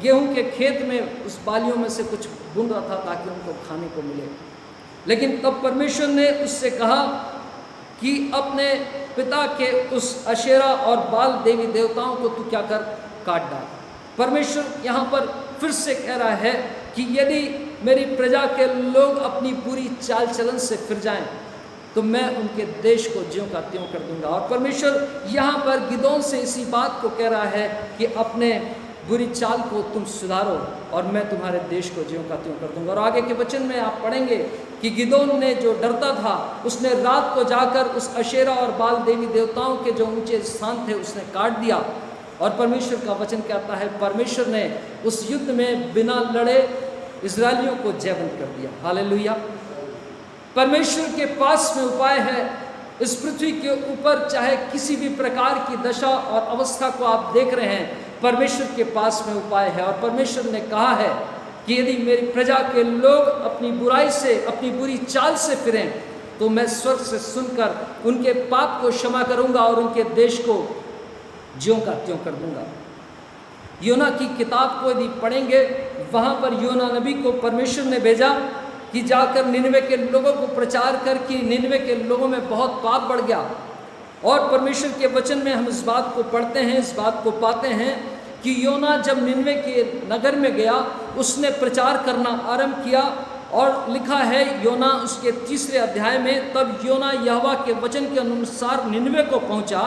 गेहूं के खेत में उस बालियों में से कुछ बुन रहा था ताकि उनको खाने को मिले, लेकिन तब परमेश्वर ने उससे कहा कि अपने पिता के उस अशेरा और बाल देवी देवताओं को तू क्या कर, काट डाल। परमेश्वर यहाँ पर फिर से कह रहा है कि यदि मेरी प्रजा के लोग अपनी बुरी चाल चलन से फिर जाएं तो मैं उनके देश को ज्यों का त्यों कर दूंगा। और परमेश्वर यहाँ पर गिदोन से इसी बात को कह रहा है कि अपने बुरी चाल को तुम सुधारो और मैं तुम्हारे देश को ज्यों का त्यों कर दूंगा। और आगे के वचन में आप पढ़ेंगे कि गिदोन ने जो डरता था उसने रात को जाकर उस अशेरा और बाल देवी देवताओं के जो ऊंचे स्थान थे उसने काट दिया। और परमेश्वर का वचन कहता है परमेश्वर ने उस युद्ध में बिना लड़े इजरायलियों को जयवंत कर दिया। हालेलुया। परमेश्वर के पास में उपाय है। इस पृथ्वी के ऊपर चाहे किसी भी प्रकार की दशा और अवस्था को आप देख रहे हैं, परमेश्वर के पास में उपाय है। और परमेश्वर ने कहा है कि यदि मेरी प्रजा के लोग अपनी बुराई से, अपनी बुरी चाल से फिरें तो मैं स्वर्ग से सुनकर उनके पाप को क्षमा करूंगा और उनके देश को ज्यों का त्यों कर दूंगा। योना की किताब को यदि पढ़ेंगे, वहां पर योना नबी को परमेश्वर ने भेजा कि जाकर निनवे के लोगों को प्रचार कर कि निनवे के लोगों में बहुत पाप बढ़ गया। और परमेश्वर के वचन में हम इस बात को पढ़ते हैं, इस बात को पाते हैं कि योना जब निनवे के नगर में गया उसने प्रचार करना आरंभ किया। और लिखा है योना उसके 3 अध्याय में, तब योना यहोवा के वचन के अनुसार निनवे को पहुंचा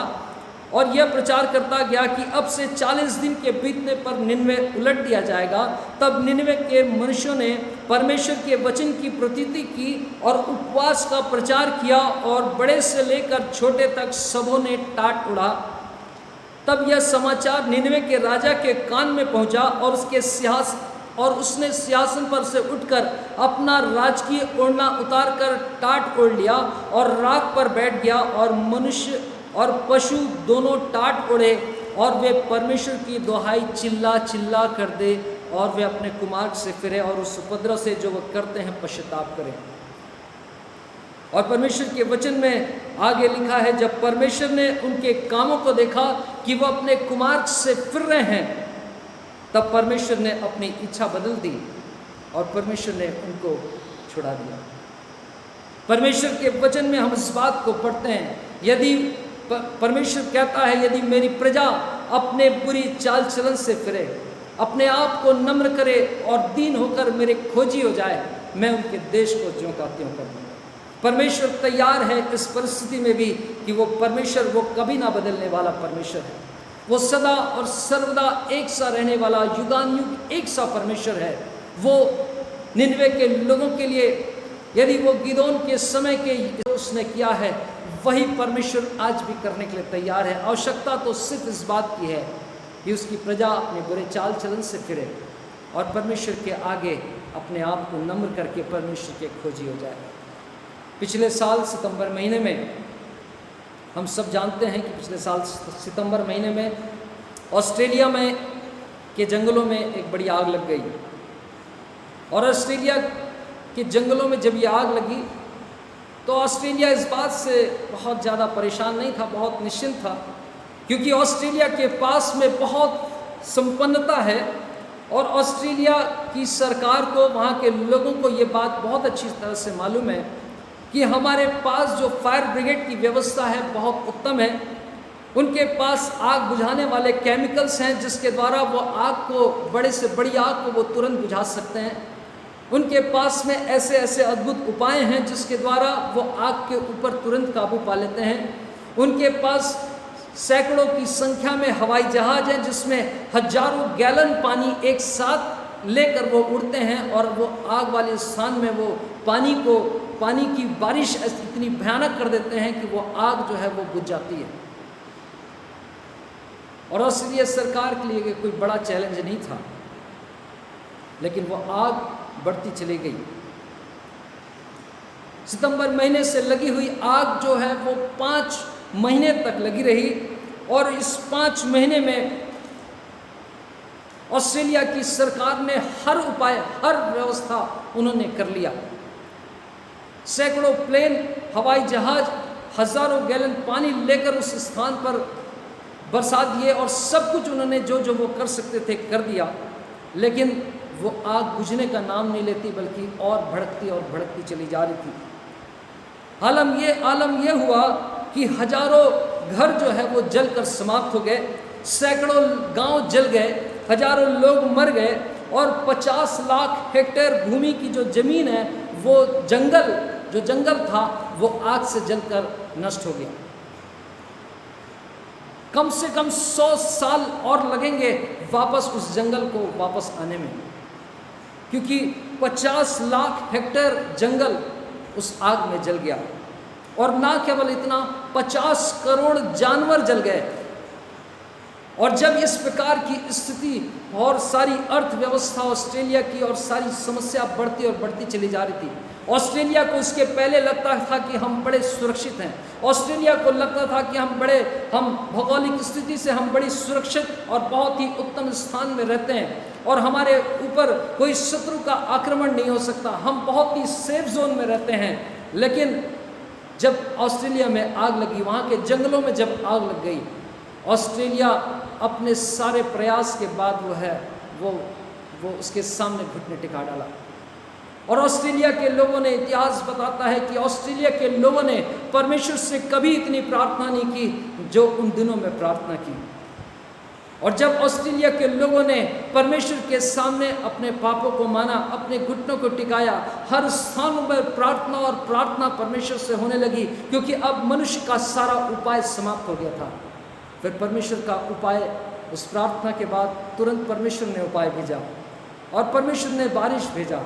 और यह प्रचार करता गया कि अब से 40 दिन के बीतने पर निनवे उलट दिया जाएगा। तब निनवे के मनुष्यों ने परमेश्वर के वचन की प्रतीति की और उपवास का प्रचार किया और बड़े से लेकर छोटे तक सबों ने टाट उड़ा। तब यह समाचार निनवे के राजा के कान में पहुंचा और उसने सिंहासन पर से उठकर अपना राजकीय ओढ़ना उतार कर टाट ओढ़ लिया और राख पर बैठ गया और मनुष्य और पशु दोनों टाट उड़े और वे परमेश्वर की दुहाई चिल्ला चिल्ला कर दे और वे अपने कुमार्ग से फिरे और उस उपद्रव से जो वह करते हैं पश्चाताप करें। और परमेश्वर के वचन में आगे लिखा है, जब परमेश्वर ने उनके कामों को देखा कि वह अपने कुमार्ग से फिर रहे हैं, तब परमेश्वर ने अपनी इच्छा बदल दी और परमेश्वर ने उनको छुड़ा दिया। परमेश्वर के वचन में हम इस बात को पढ़ते हैं, यदि परमेश्वर कहता है यदि मेरी प्रजा अपने बुरी चाल चलन से फिरे, अपने आप को नम्र करे और दीन होकर मेरे खोजी हो जाए, मैं उनके देश को ज्यों का त्यों कर दूंगा। परमेश्वर तैयार है इस परिस्थिति में भी कि वो परमेश्वर वो कभी ना बदलने वाला परमेश्वर है। वो सदा और सर्वदा एक सा रहने वाला युगानुयुग एक सा परमेश्वर है। वो निनवे के लोगों के लिए यदि वो गिदोन के समय के उसने किया है वही परमेश्वर आज भी करने के लिए तैयार है। आवश्यकता तो सिर्फ इस बात की है कि उसकी प्रजा अपने बुरे चाल चलन से फिरे और परमेश्वर के आगे अपने आप को नम्र करके परमेश्वर के खोजी हो जाए। पिछले साल सितंबर महीने में हम सब जानते हैं कि पिछले साल सितंबर महीने में ऑस्ट्रेलिया में के जंगलों में एक बड़ी आग लग गई। और ऑस्ट्रेलिया के जंगलों में जब ये आग लगी तो ऑस्ट्रेलिया इस बात से बहुत ज़्यादा परेशान नहीं था, बहुत निश्चिंत था, क्योंकि ऑस्ट्रेलिया के पास में बहुत संपन्नता है और ऑस्ट्रेलिया की सरकार को, वहाँ के लोगों को ये बात बहुत अच्छी तरह से मालूम है कि हमारे पास जो फायर ब्रिगेड की व्यवस्था है बहुत उत्तम है। उनके पास आग बुझाने वाले केमिकल्स हैं जिसके द्वारा वो आग को, बड़े से बड़ी आग को वो तुरंत बुझा सकते हैं। उनके पास में ऐसे ऐसे अद्भुत उपाय हैं जिसके द्वारा वो आग के ऊपर तुरंत काबू पा लेते हैं। उनके पास सैकड़ों की संख्या में हवाई जहाज हैं जिसमें हजारों गैलन पानी एक साथ लेकर वो उड़ते हैं और वो आग वाले स्थान में वो पानी की बारिश इतनी भयानक कर देते हैं कि वो आग जो है वो बुझ जाती है। और ऑस्ट्रेलिया सरकार के लिए कोई बड़ा चैलेंज नहीं था, लेकिन वो आग बढ़ती चली गई। सितंबर महीने से लगी हुई आग जो है वो 5 महीने तक लगी रही, और इस 5 महीने में ऑस्ट्रेलिया की सरकार ने हर उपाय, हर व्यवस्था उन्होंने कर लिया। सैकड़ों प्लेन, हवाई जहाज, हजारों गैलन पानी लेकर उस स्थान पर बरसा दिए, और सब कुछ उन्होंने जो जो वो कर सकते थे कर दिया, लेकिन वो आग बुझने का नाम नहीं लेती, बल्कि और भड़कती चली जा रही थी। आलम ये हुआ कि हजारों घर जो है वो जलकर समाप्त हो गए, सैकड़ों गांव जल गए, हजारों लोग मर गए, और 50 लाख हेक्टेयर भूमि की जो जमीन है, वो जंगल था, वो आग से जलकर नष्ट हो गया। कम से कम 100 साल और लगेंगे वापस उस जंगल को वापस आने में, क्योंकि 50 लाख हेक्टेयर जंगल उस आग में जल गया। और ना केवल इतना, 50 करोड़ जानवर जल गए। और जब इस प्रकार की स्थिति और सारी अर्थव्यवस्था ऑस्ट्रेलिया की और सारी समस्या बढ़ती चली जा रही थी, ऑस्ट्रेलिया को इसके पहले लगता था कि हम बड़े सुरक्षित हैं। ऑस्ट्रेलिया को लगता था कि हम भौगोलिक स्थिति से हम बड़ी सुरक्षित और बहुत ही उत्तम स्थान में रहते हैं, और हमारे ऊपर कोई शत्रु का आक्रमण नहीं हो सकता, हम बहुत ही सेफ जोन में रहते हैं। लेकिन जब ऑस्ट्रेलिया में आग लगी, वहाँ के जंगलों में जब आग लग गई, ऑस्ट्रेलिया अपने सारे प्रयास के बाद वो उसके सामने घुटने टिका डाला। और ऑस्ट्रेलिया के लोगों ने, इतिहास बताता है कि ऑस्ट्रेलिया के लोगों ने परमेश्वर से कभी इतनी प्रार्थना नहीं की जो उन दिनों में प्रार्थना की। और जब ऑस्ट्रेलिया के लोगों ने परमेश्वर के सामने अपने पापों को माना, अपने घुटनों को टिकाया, हर स्थान पर प्रार्थना परमेश्वर से होने लगी, क्योंकि अब मनुष्य का सारा उपाय समाप्त हो गया था। फिर परमेश्वर का उपाय, उस प्रार्थना के बाद तुरंत परमेश्वर ने उपाय भेजा, और परमेश्वर ने बारिश भेजा।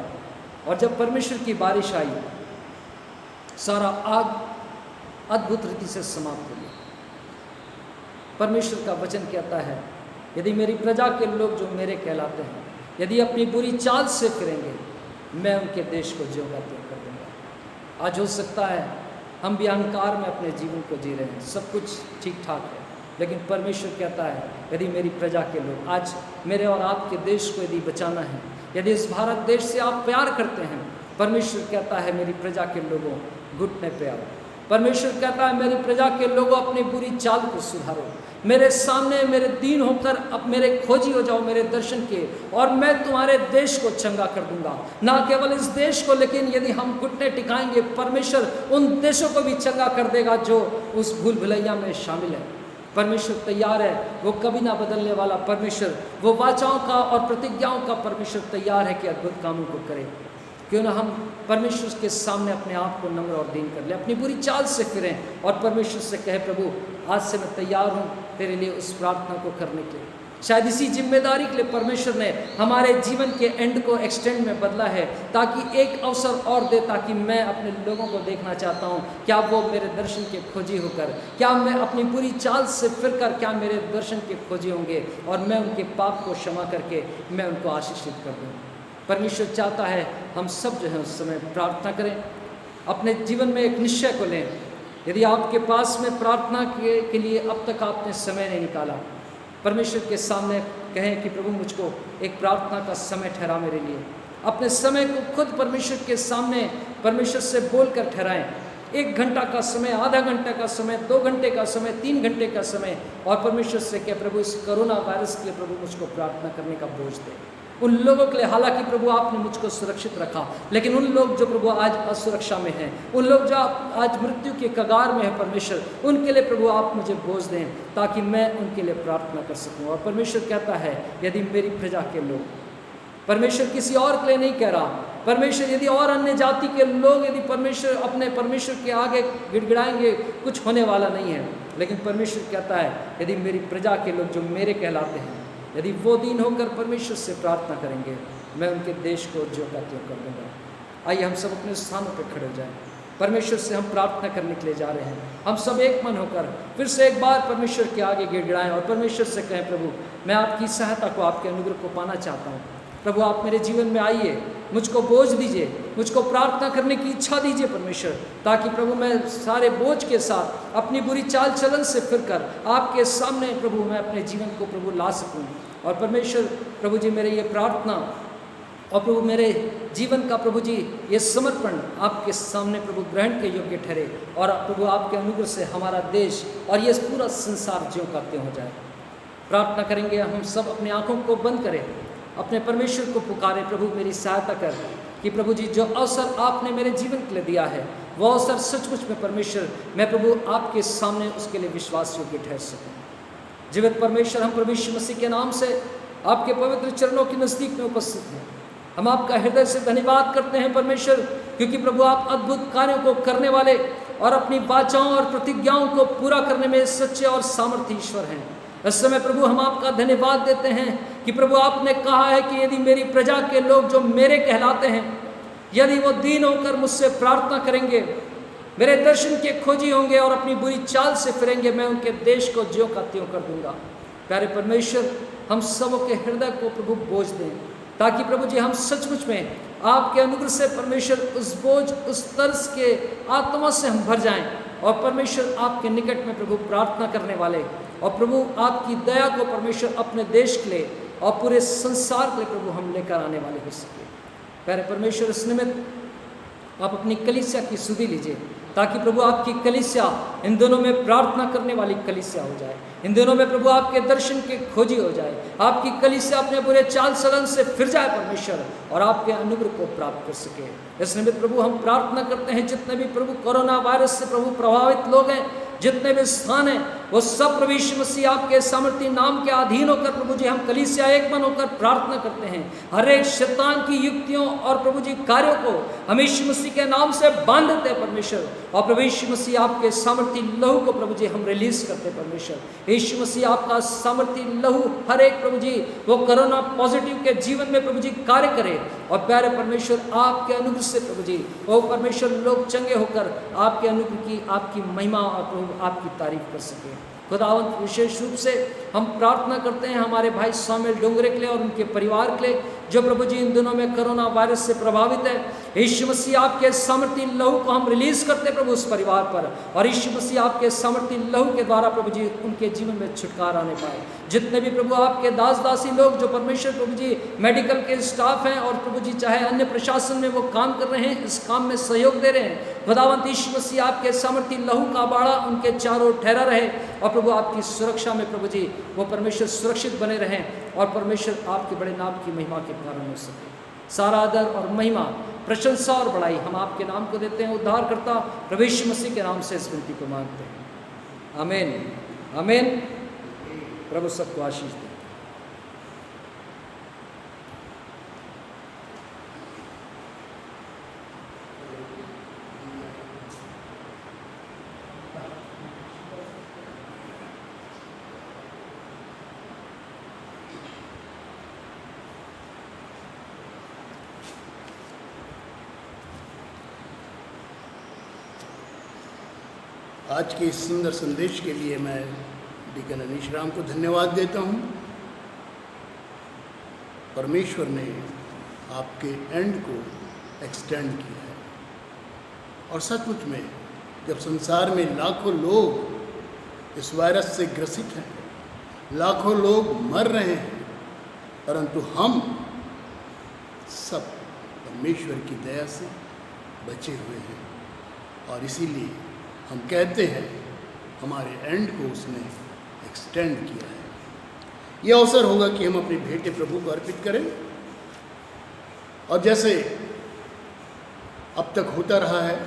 और जब परमेश्वर की बारिश आई, सारा आग अद्भुत रीति से समाप्त हो गया। परमेश्वर का वचन कहता है, यदि मेरी प्रजा के लोग जो मेरे कहलाते हैं, यदि अपनी बुरी चाल से फिरेंगे, मैं उनके देश को ज्यों का त्यों कर दूंगा। आज हो सकता है हम भी अहंकार में अपने जीवन को जी रहे हैं, सब कुछ ठीक ठाक है, लेकिन परमेश्वर कहता है, यदि मेरी प्रजा के लोग, आज मेरे और आपके देश को यदि बचाना है, यदि इस भारत देश से आप प्यार करते हैं, परमेश्वर कहता है, मेरी प्रजा के लोगों घुटने पे आओ। परमेश्वर कहता है, मेरी प्रजा के लोगों अपनी बुरी चाल को सुधारो, मेरे सामने मेरे दीन होकर अब मेरे खोजी हो जाओ मेरे दर्शन के, और मैं तुम्हारे देश को चंगा कर दूंगा। ना केवल इस देश को, लेकिन यदि हम घुटने टिकाएंगे, परमेश्वर उन देशों को भी चंगा कर देगा जो उस भूल भुलैया में शामिल है। परमेश्वर तैयार है, वो कभी ना बदलने वाला परमेश्वर, वो वाचाओं का और प्रतिज्ञाओं का परमेश्वर तैयार है कि अद्भुत कामों को करे। क्यों ना हम परमेश्वर के सामने अपने आप को नम्र और दीन कर ले, अपनी बुरी चाल से फिरें और परमेश्वर से कहे, प्रभु आज से मैं तैयार हूँ तेरे लिए उस प्रार्थना को करने के लिए। शायद इसी जिम्मेदारी के लिए परमेश्वर ने हमारे जीवन के एंड को एक्सटेंड में बदला है, ताकि एक अवसर और दे, ताकि मैं अपने लोगों को देखना चाहता हूँ, क्या वो मेरे दर्शन के खोजी होकर, क्या मैं अपनी बुरी चाल से फिरकर क्या मेरे दर्शन के खोजी होंगे, और मैं उनके पाप को क्षमा करके मैं उनको आशीषित कर दूँ। परमेश्वर चाहता है हम सब जो है उस समय प्रार्थना करें, अपने जीवन में एक निश्चय को लें। यदि आपके पास में प्रार्थना के लिए अब तक आपने समय नहीं निकाला, परमेश्वर के सामने कहें कि प्रभु मुझको एक प्रार्थना का समय ठहरा मेरे लिए। अपने समय को खुद परमेश्वर के सामने परमेश्वर से बोलकर ठहराएं। 1 घंटा का समय, आधा घंटा का समय, 2 घंटे का समय, 3 घंटे का समय, और परमेश्वर से कहे, प्रभु इस कोरोना वायरस के लिए प्रभु मुझको प्रार्थना करने का बोझ दे। उन लोगों के लिए, हालांकि प्रभु आपने मुझको सुरक्षित रखा, लेकिन उन लोग जो प्रभु आज असुरक्षा में हैं, उन लोग जो आज मृत्यु के कगार में है परमेश्वर, उनके लिए प्रभु आप मुझे बोझ दें, ताकि मैं उनके लिए प्रार्थना कर सकूं। और परमेश्वर कहता है, यदि मेरी प्रजा के लोग, परमेश्वर किसी और के लिए नहीं कह रहा, परमेश्वर यदि और अन्य जाति के लोग यदि अपने परमेश्वर के आगे गिड़गिड़ाएंगे, कुछ होने वाला नहीं है। लेकिन परमेश्वर कहता है, यदि मेरी प्रजा के लोग जो मेरे कहलाते हैं, यदि वो दीन होकर परमेश्वर से प्रार्थना करेंगे, मैं उनके देश को ज्यों का त्यों कर दूंगा। आइए हम सब अपने स्थानों पर खड़े हो जाएं। परमेश्वर से हम प्रार्थना करने के लिए जा रहे हैं। हम सब एक मन होकर फिर से एक बार परमेश्वर के आगे गिड़गिड़ाएं और परमेश्वर से कहें, प्रभु मैं आपकी सहायता को, आपके अनुग्रह को पाना चाहता हूँ। प्रभु आप मेरे जीवन में आइए, मुझको बोझ दीजिए, मुझको प्रार्थना करने की इच्छा दीजिए परमेश्वर, ताकि प्रभु मैं सारे बोझ के साथ अपनी बुरी चाल चलन से फिरकर आपके सामने प्रभु मैं अपने जीवन को प्रभु ला सकूं। और परमेश्वर प्रभु जी मेरे ये प्रार्थना और प्रभु मेरे जीवन का प्रभु जी ये समर्पण आपके सामने प्रभु ग्रहण के योग्य ठहरे और प्रभु आपके अनुग्रह से हमारा देश और ये पूरा संसार ज्यों का त्यों हो जाए। प्रार्थना करेंगे हम सब, अपनी आंखों को बंद करें, अपने परमेश्वर को पुकारे, प्रभु मेरी सहायता कर कि प्रभु जी जो अवसर आपने मेरे जीवन के लिए दिया है वो अवसर सचमुच में परमेश्वर मैं प्रभु आपके सामने उसके लिए विश्वास योग्य ठहर सकूँ। जीवित परमेश्वर हम प्रभु यीशु मसीह के नाम से आपके पवित्र चरणों के नज़दीक में उपस्थित हैं। हम आपका हृदय से धन्यवाद करते हैं परमेश्वर, क्योंकि प्रभु आप अद्भुत कार्यों को करने वाले और अपनी वाचाओं और प्रतिज्ञाओं को पूरा करने में सच्चे और सामर्थ्य ईश्वर हैं। इस समय प्रभु हम आपका धन्यवाद देते हैं कि प्रभु आपने कहा है कि यदि मेरी प्रजा के लोग जो मेरे कहलाते हैं, यदि वो दीन होकर मुझसे प्रार्थना करेंगे, मेरे दर्शन के खोजी होंगे और अपनी बुरी चाल से फिरेंगे, मैं उनके देश को ज्यों का त्यों कर दूंगा। प्यारे परमेश्वर हम सबों के हृदय को प्रभु बोझ दें, ताकि प्रभु जी हम सचमुच में आपके अनुग्रह से परमेश्वर उस बोझ, उस तरस के आत्मा से हम भर जाएं और परमेश्वर आपके निकट में प्रभु प्रार्थना करने वाले और प्रभु आपकी दया को परमेश्वर अपने देश के लिए और पूरे संसार के लिए प्रभु हम लेकर आने वाले हो सके। प्यारे परमेश्वर इस निमित्त आप अपनी कलीसिया की सुधि लीजिए, ताकि प्रभु आपकी कलीसिया इन दिनों में प्रार्थना करने वाली कलीसिया हो जाए, इन दिनों में प्रभु आपके दर्शन के खोजी हो जाए, आपकी कलीसिया अपने बुरे चाल चलन से फिर जाए परमेश्वर और आपके अनुग्रह को प्राप्त कर सके। इस निमित्त प्रभु हम प्रार्थना करते हैं, जितने भी प्रभु कोरोना वायरस से प्रभु प्रभावित लोग हैं, जितने भी स्थान हैं, वो सब प्रभु यीशु मसीह आपके सामर्थी नाम के अधीन होकर प्रभु जी हम कलीसिया एक मन होकर प्रार्थना करते हैं। हर एक शैतान की युक्तियों और प्रभु जी कार्यों को हम यीशु मसीह के नाम से बांध देते हैं परमेश्वर, और प्रभु यीशु मसीह आपके सामर्थी लहू को प्रभु जी हम रिलीज करते हैं परमेश्वर। यीशु मसीह आपका सामर्थी लहू हर एक प्रभु जी वो कोरोना पॉजिटिव के जीवन में प्रभु जी कार्य करे, और प्यारे परमेश्वर आपके अनुग्रह से प्रभु जी वो परमेश्वर लोग चंगे होकर आपके अनुग्रह की, आपकी महिमा और प्रभु आपकी तारीफ कर सके। खुदावंत विशेष रूप से हम प्रार्थना करते हैं हमारे भाई सामुएल डोंगरे के लिए और उनके परिवार के लिए, जो प्रभु जी इन दिनों में कोरोना वायरस से प्रभावित है। यीशु मसीह आपके सामर्थी लहू को हम रिलीज करते प्रभु उस परिवार पर, और यीशु मसीह आपके सामर्थी लहू के द्वारा प्रभु जी उनके जीवन में छुटकारा आने पाए। जितने भी प्रभु आपके दास दासी लोग जो परमेश्वर प्रभु जी मेडिकल के स्टाफ हैं और प्रभु जी चाहे अन्य प्रशासन में वो काम कर रहे हैं, इस काम में सहयोग दे रहे हैं, खुदावंत यीशु मसीह आपके सामर्थी लहू का बाड़ा उनके चारों ओर ठहरा रहे, और प्रभु आपकी सुरक्षा में प्रभु जी वो परमेश्वर सुरक्षित बने रहें, और परमेश्वर आपके बड़े नाम की महिमा के कारण हो सके। सारा आदर और महिमा, प्रशंसा और बड़ाई हम आपके नाम को देते हैं, उद्धारकर्ता प्रभु यीशु मसीह के नाम से इस विनती को मांगते हैं, आमीन आमीन। प्रभु सबको आशीष दे। आज के इस सुंदर संदेश के लिए मैं डीकन अनीश राम को धन्यवाद देता हूँ। परमेश्वर ने आपके एंड को एक्सटेंड किया है, और सचमुच में जब संसार में लाखों लोग इस वायरस से ग्रसित हैं, लाखों लोग मर रहे हैं, परंतु हम सब परमेश्वर की दया से बचे हुए हैं, और इसीलिए हम कहते हैं हमारे एंड को उसने एक्सटेंड किया है। यह अवसर होगा कि हम अपनी भेंटें प्रभु को अर्पित करें, और जैसे अब तक होता रहा है,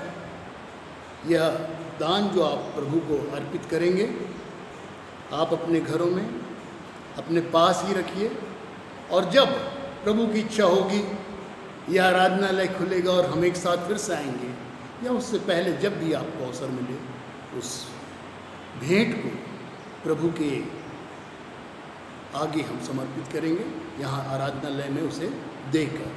यह दान जो आप प्रभु को अर्पित करेंगे, आप अपने घरों में अपने पास ही रखिए, और जब प्रभु की इच्छा होगी यह आराधनालय खुलेगा और हम एक साथ फिर से आएंगे, या उससे पहले जब भी आपको अवसर मिले, उस भेंट को प्रभु के आगे हम समर्पित करेंगे, यहाँ आराधनालय में उसे देकर।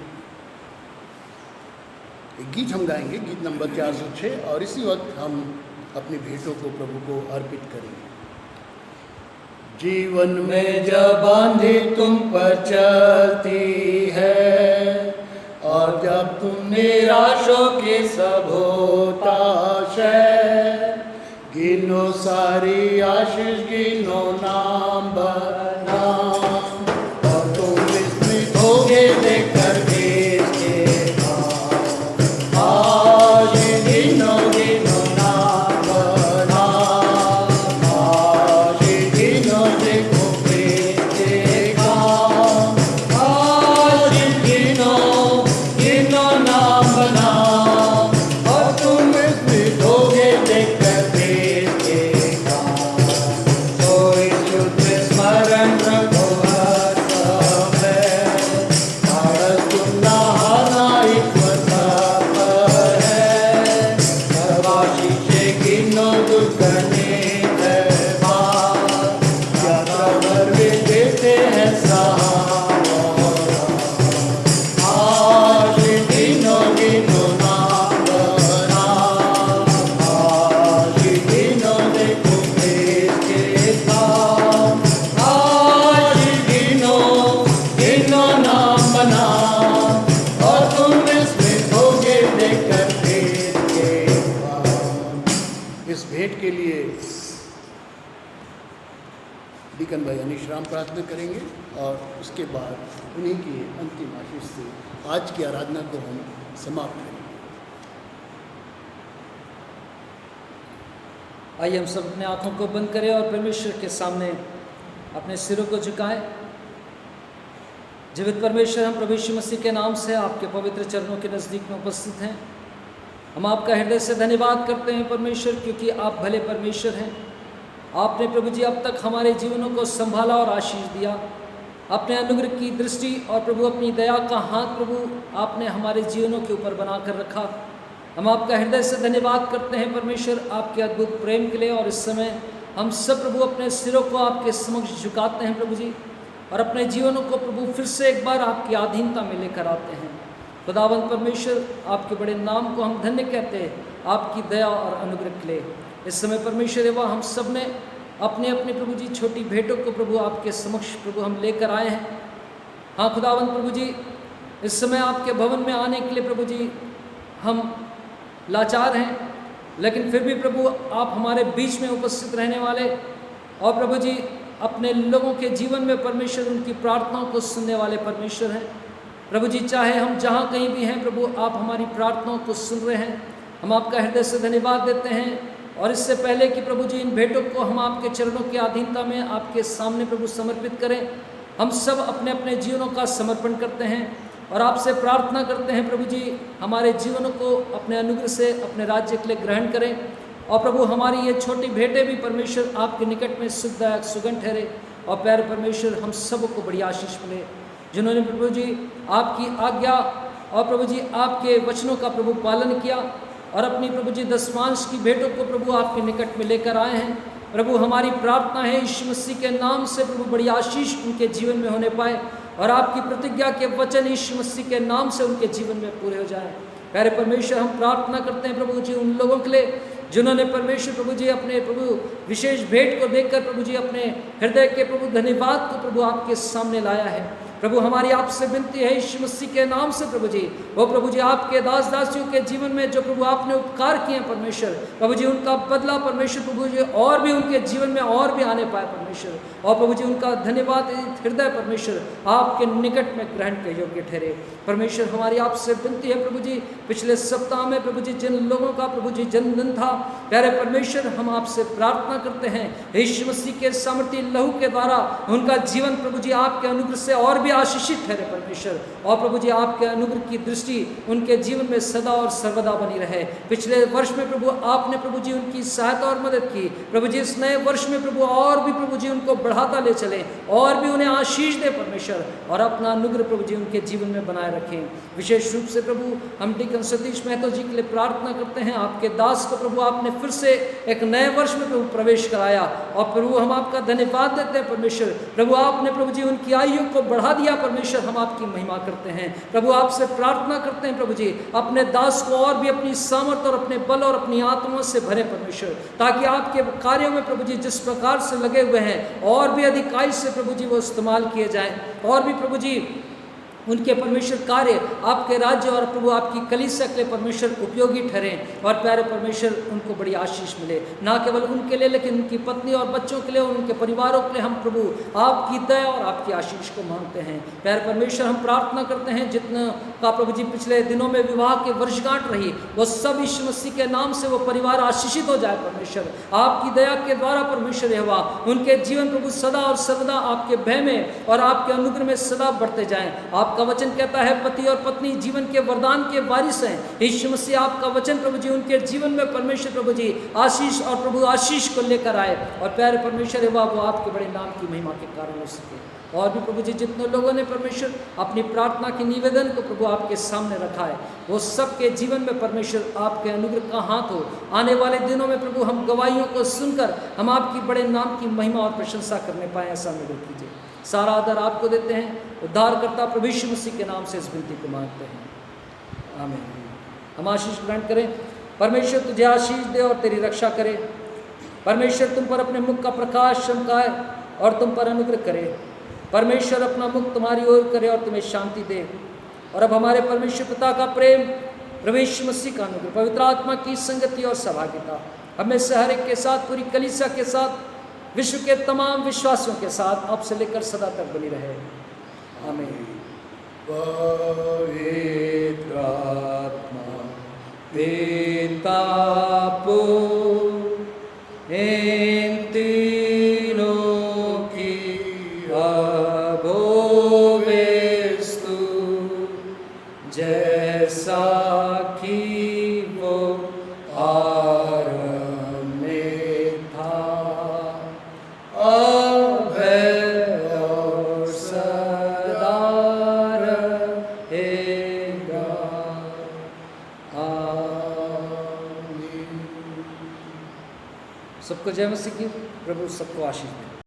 एक गीत हम गाएंगे, गीत नंबर 406, और इसी वक्त हम अपनी भेंटों को प्रभु को अर्पित करेंगे। जीवन में जब आंधी तुम पर चलती है और जब तुम निराशों के सब होता है, गिनो सारी आशीष, गिनो नाम बनाम, और तुम विस्मित होगे देखकर देश के काम। आज गिनो गिनो नाम बनाम, आज गिनो देखो देश के काम। आज गिनो गिनो नाम बनाम, और तुम विस्मित होगे देखकर स्मरण रखो हर समय, भारत तुम नहाना ईश्वर पर है, सर्वाशीषे गिनो दुर्गने दरबार, यात्रा भर वे देते हैं सहारा। आज गिनो गिनो नाम बनाम, आज गिनो देखो देश के काम। आज गिनो गिनो नाम बनाम, और तुम विस्मित होगे देखकर देश के काम। इस भेंट के लिए डीकन भाई अनिश राम प्रार्थना करेंगे, और उसके बाद उन्हीं की अंतिम आशीष से आज की आराधना को हम समाप्त करेंगे। आइए हम सब अपने आंखों को बंद करें और परमेश्वर के सामने अपने सिरों को झुकाएं। जीवित परमेश्वर, हम प्रभु यीशु मसीह के नाम से आपके पवित्र चरणों के नज़दीक में उपस्थित हैं। हम आपका हृदय से धन्यवाद करते हैं परमेश्वर, क्योंकि आप भले परमेश्वर हैं। आपने प्रभु जी अब तक हमारे जीवनों को संभाला और आशीष दिया। अपने अनुग्रह की दृष्टि और प्रभु अपनी दया का हाथ प्रभु आपने हमारे जीवनों के ऊपर बना कर रखा। हम आपका हृदय से धन्यवाद करते हैं परमेश्वर, आपके अद्भुत प्रेम के लिए। और इस समय हम सब प्रभु अपने सिरों को आपके समक्ष झुकाते हैं प्रभु जी, और अपने जीवनों को प्रभु फिर से एक बार आपकी अधीनता में लेकर आते हैं। खुदावंद परमेश्वर, आपके बड़े नाम को हम धन्य कहते हैं, आपकी दया और अनुग्रह के लिए। इस समय परमेश्वर एवं हम सब ने अपने अपने प्रभु जी छोटी भेंटों को प्रभु आपके समक्ष प्रभु हम लेकर आए हैं। हाँ खुदावंद प्रभु जी, इस समय आपके भवन में आने के लिए प्रभु जी हम लाचार हैं, लेकिन फिर भी प्रभु आप हमारे बीच में उपस्थित रहने वाले, और प्रभु जी अपने लोगों के जीवन में परमेश्वर उनकी प्रार्थनाओं को सुनने वाले परमेश्वर हैं। प्रभु जी चाहे हम जहाँ कहीं भी हैं प्रभु, आप हमारी प्रार्थनाओं को सुन रहे हैं। हम आपका हृदय से धन्यवाद देते हैं। और इससे पहले कि प्रभु जी इन भेंटों को हम आपके चरणों की अधीनता में आपके सामने प्रभु समर्पित करें, हम सब अपने अपने जीवनों का समर्पण करते हैं और आपसे प्रार्थना करते हैं प्रभु जी हमारे जीवनों को अपने अनुग्रह से अपने राज्य के लिए ग्रहण करें। और प्रभु हमारी ये छोटी भेंटें भी परमेश्वर आपके निकट में सुखदायक सुगंध ठहरे, और प्यारे परमेश्वर हम सबको बड़ी आशीष मिले, जिन्होंने प्रभु जी आपकी आज्ञा और प्रभु जी आपके वचनों का प्रभु पालन किया और अपनी प्रभु जी दशमांश की भेंटों को प्रभु आपके निकट में लेकर आए हैं। प्रभु हमारी प्रार्थना है यीशु मसीह के नाम से प्रभु बड़ी आशीष उनके जीवन में होने पाए, और आपकी प्रतिज्ञा के वचन यीशु मसीह के नाम से उनके जीवन में पूरे हो जाए। प्यारे परमेश्वर हम प्रार्थना करते हैं प्रभु जी उन लोगों के लिए जिन्होंने परमेश्वर प्रभु जी अपने प्रभु विशेष भेंट को देखकर प्रभु जी अपने हृदय के प्रभु धन्यवाद को प्रभु आपके सामने लाया है। प्रभु हमारी आपसे विनती है यीशु मसीह के नाम से प्रभु जी, वो प्रभु जी आपके दास दासियों के जीवन में जो प्रभु आपने उपकार किए हैं परमेश्वर, प्रभु जी उनका बदला परमेश्वर प्रभु जी और भी उनके जीवन में और भी आने पाए परमेश्वर, और प्रभु जी उनका धन्यवाद हृदय परमेश्वर आपके निकट में ग्रहण के योग्य ठहरे। परमेश्वर हमारी आपसे विनती है प्रभु जी, पिछले सप्ताह में प्रभु जी जिन लोगों का प्रभु जी जन्मदिन था, प्यारे परमेश्वर हम आपसे प्रार्थना करते हैं यीशु मसीह के सामर्थी लहू के द्वारा उनका जीवन प्रभु जी आपके अनुग्रह से और भी आशीषित ठहरे परमेश्वर। और प्रभु जी आपके अनुग्रह की दृष्टि उनके जीवन में सदा और सर्वदा बनी रहे। पिछले वर्ष में प्रभु आपने प्रभु जी उनकी सहायता और मदद की। प्रभु जी इस नए वर्ष में प्रभु और भी प्रभु जी उनको बढ़ाता ले चले और भी उन्हें आशीष दे परमेश्वर, और अपना अनुग्रह प्रभु जी उनके जीवन में बनाए रखें। विशेष रूप से प्रभु हम डीकन सतीश महतो जी के लिए प्रार्थना करते हैं। आपके दास को प्रभु आपने फिर से एक नए वर्ष में प्रभु प्रवेश कराया, और प्रभु हम आपका धन्यवाद देते हैं परमेश्वर। प्रभु आपने प्रभु जी उनकी आयु को बढ़ा दिया परमेश्वर, हम आपकी महिमा करते हैं। प्रभु आपसे प्रार्थना करते हैं प्रभु जी अपने दास को और भी अपनी सामर्थ और अपने बल और अपनी आत्मा से भरे परमेश्वर, ताकि आपके कार्यों में प्रभु जी जिस प्रकार से लगे हुए हैं और भी अधिकाई से प्रभु जी वो इस्तेमाल किए जाएं, और भी प्रभु जी उनके परमेश्वर कार्य आपके राज्य और प्रभु आपकी कलीसिया के लिए परमेश्वर उपयोगी ठहरे, और प्यारे परमेश्वर उनको बड़ी आशीष मिले, ना केवल उनके लिए लेकिन उनकी पत्नी और बच्चों के लिए और उनके परिवारों के लिए हम प्रभु आपकी दया और आपकी आशीष को मांगते हैं। प्यारे परमेश्वर हम प्रार्थना करते हैं जितना का प्रभु जी पिछले दिनों में विवाह की वर्षगांठ रही, वो सब यीशु मसीह के नाम से वो परिवार आशीषित हो जाए परमेश्वर। आपकी दया के द्वारा परमेश्वर यहोवा उनके जीवन प्रभु सदा और सर्वदा आपके भय में और आपके अनुग्रह में सदा बढ़ते जाएं। आपका वचन कहता है पति और पत्नी जीवन के वरदान के वारिस हैं। यीशु मसीह आपका वचन प्रभु जी उनके जीवन में परमेश्वर प्रभु जी आशीष और प्रभु आशीष को लेकर आए, और प्यारे परमेश्वर यहोवा वो आपके बड़े नाम की महिमा के कारण हो सके। और भी प्रभु जी जितने लोगों ने परमेश्वर अपनी प्रार्थना की निवेदन को प्रभु आपके सामने रखा है, वो सबके जीवन में परमेश्वर आपके अनुग्रह का हाथ हो। आने वाले दिनों में प्रभु हम गवाहियों को सुनकर हम आपकी बड़े नाम की महिमा और प्रशंसा करने पाए, ऐसा अनुग्रह कीजिए। सारा आदर आपको देते हैं, उद्धारकर्ता प्रभु यीशु मसीह के नाम से इस विनती को मांगते हैं, आमीन। हम आशीष ग्रहण करें। परमेश्वर तुझे आशीष दे और तेरी रक्षा करे। परमेश्वर तुम पर अपने मुख का प्रकाश चमकाए और तुम पर अनुग्रह करे। परमेश्वर अपना मुख तुम्हारी ओर करे और तुम्हें शांति दे। और अब हमारे परमेश्वर पिता का प्रेम, प्रभु यीशु मसीह का अनुग्रह, पवित्र आत्मा की संगति और सहभागिता हमें से हर एक के साथ, पूरी कलीसिया के साथ, विश्व के तमाम विश्वासियों के साथ अब से लेकर सदा तक बनी रहे, आमीन। पवित्र आत्मा पिता पुत्र इन तीनों की अभोवेस्तु, जैसा कि वो आरंभ में था, अब है और सदा रहेगा, आमीन। सबको जय मसीह की। प्रभु सबको आशीष दे।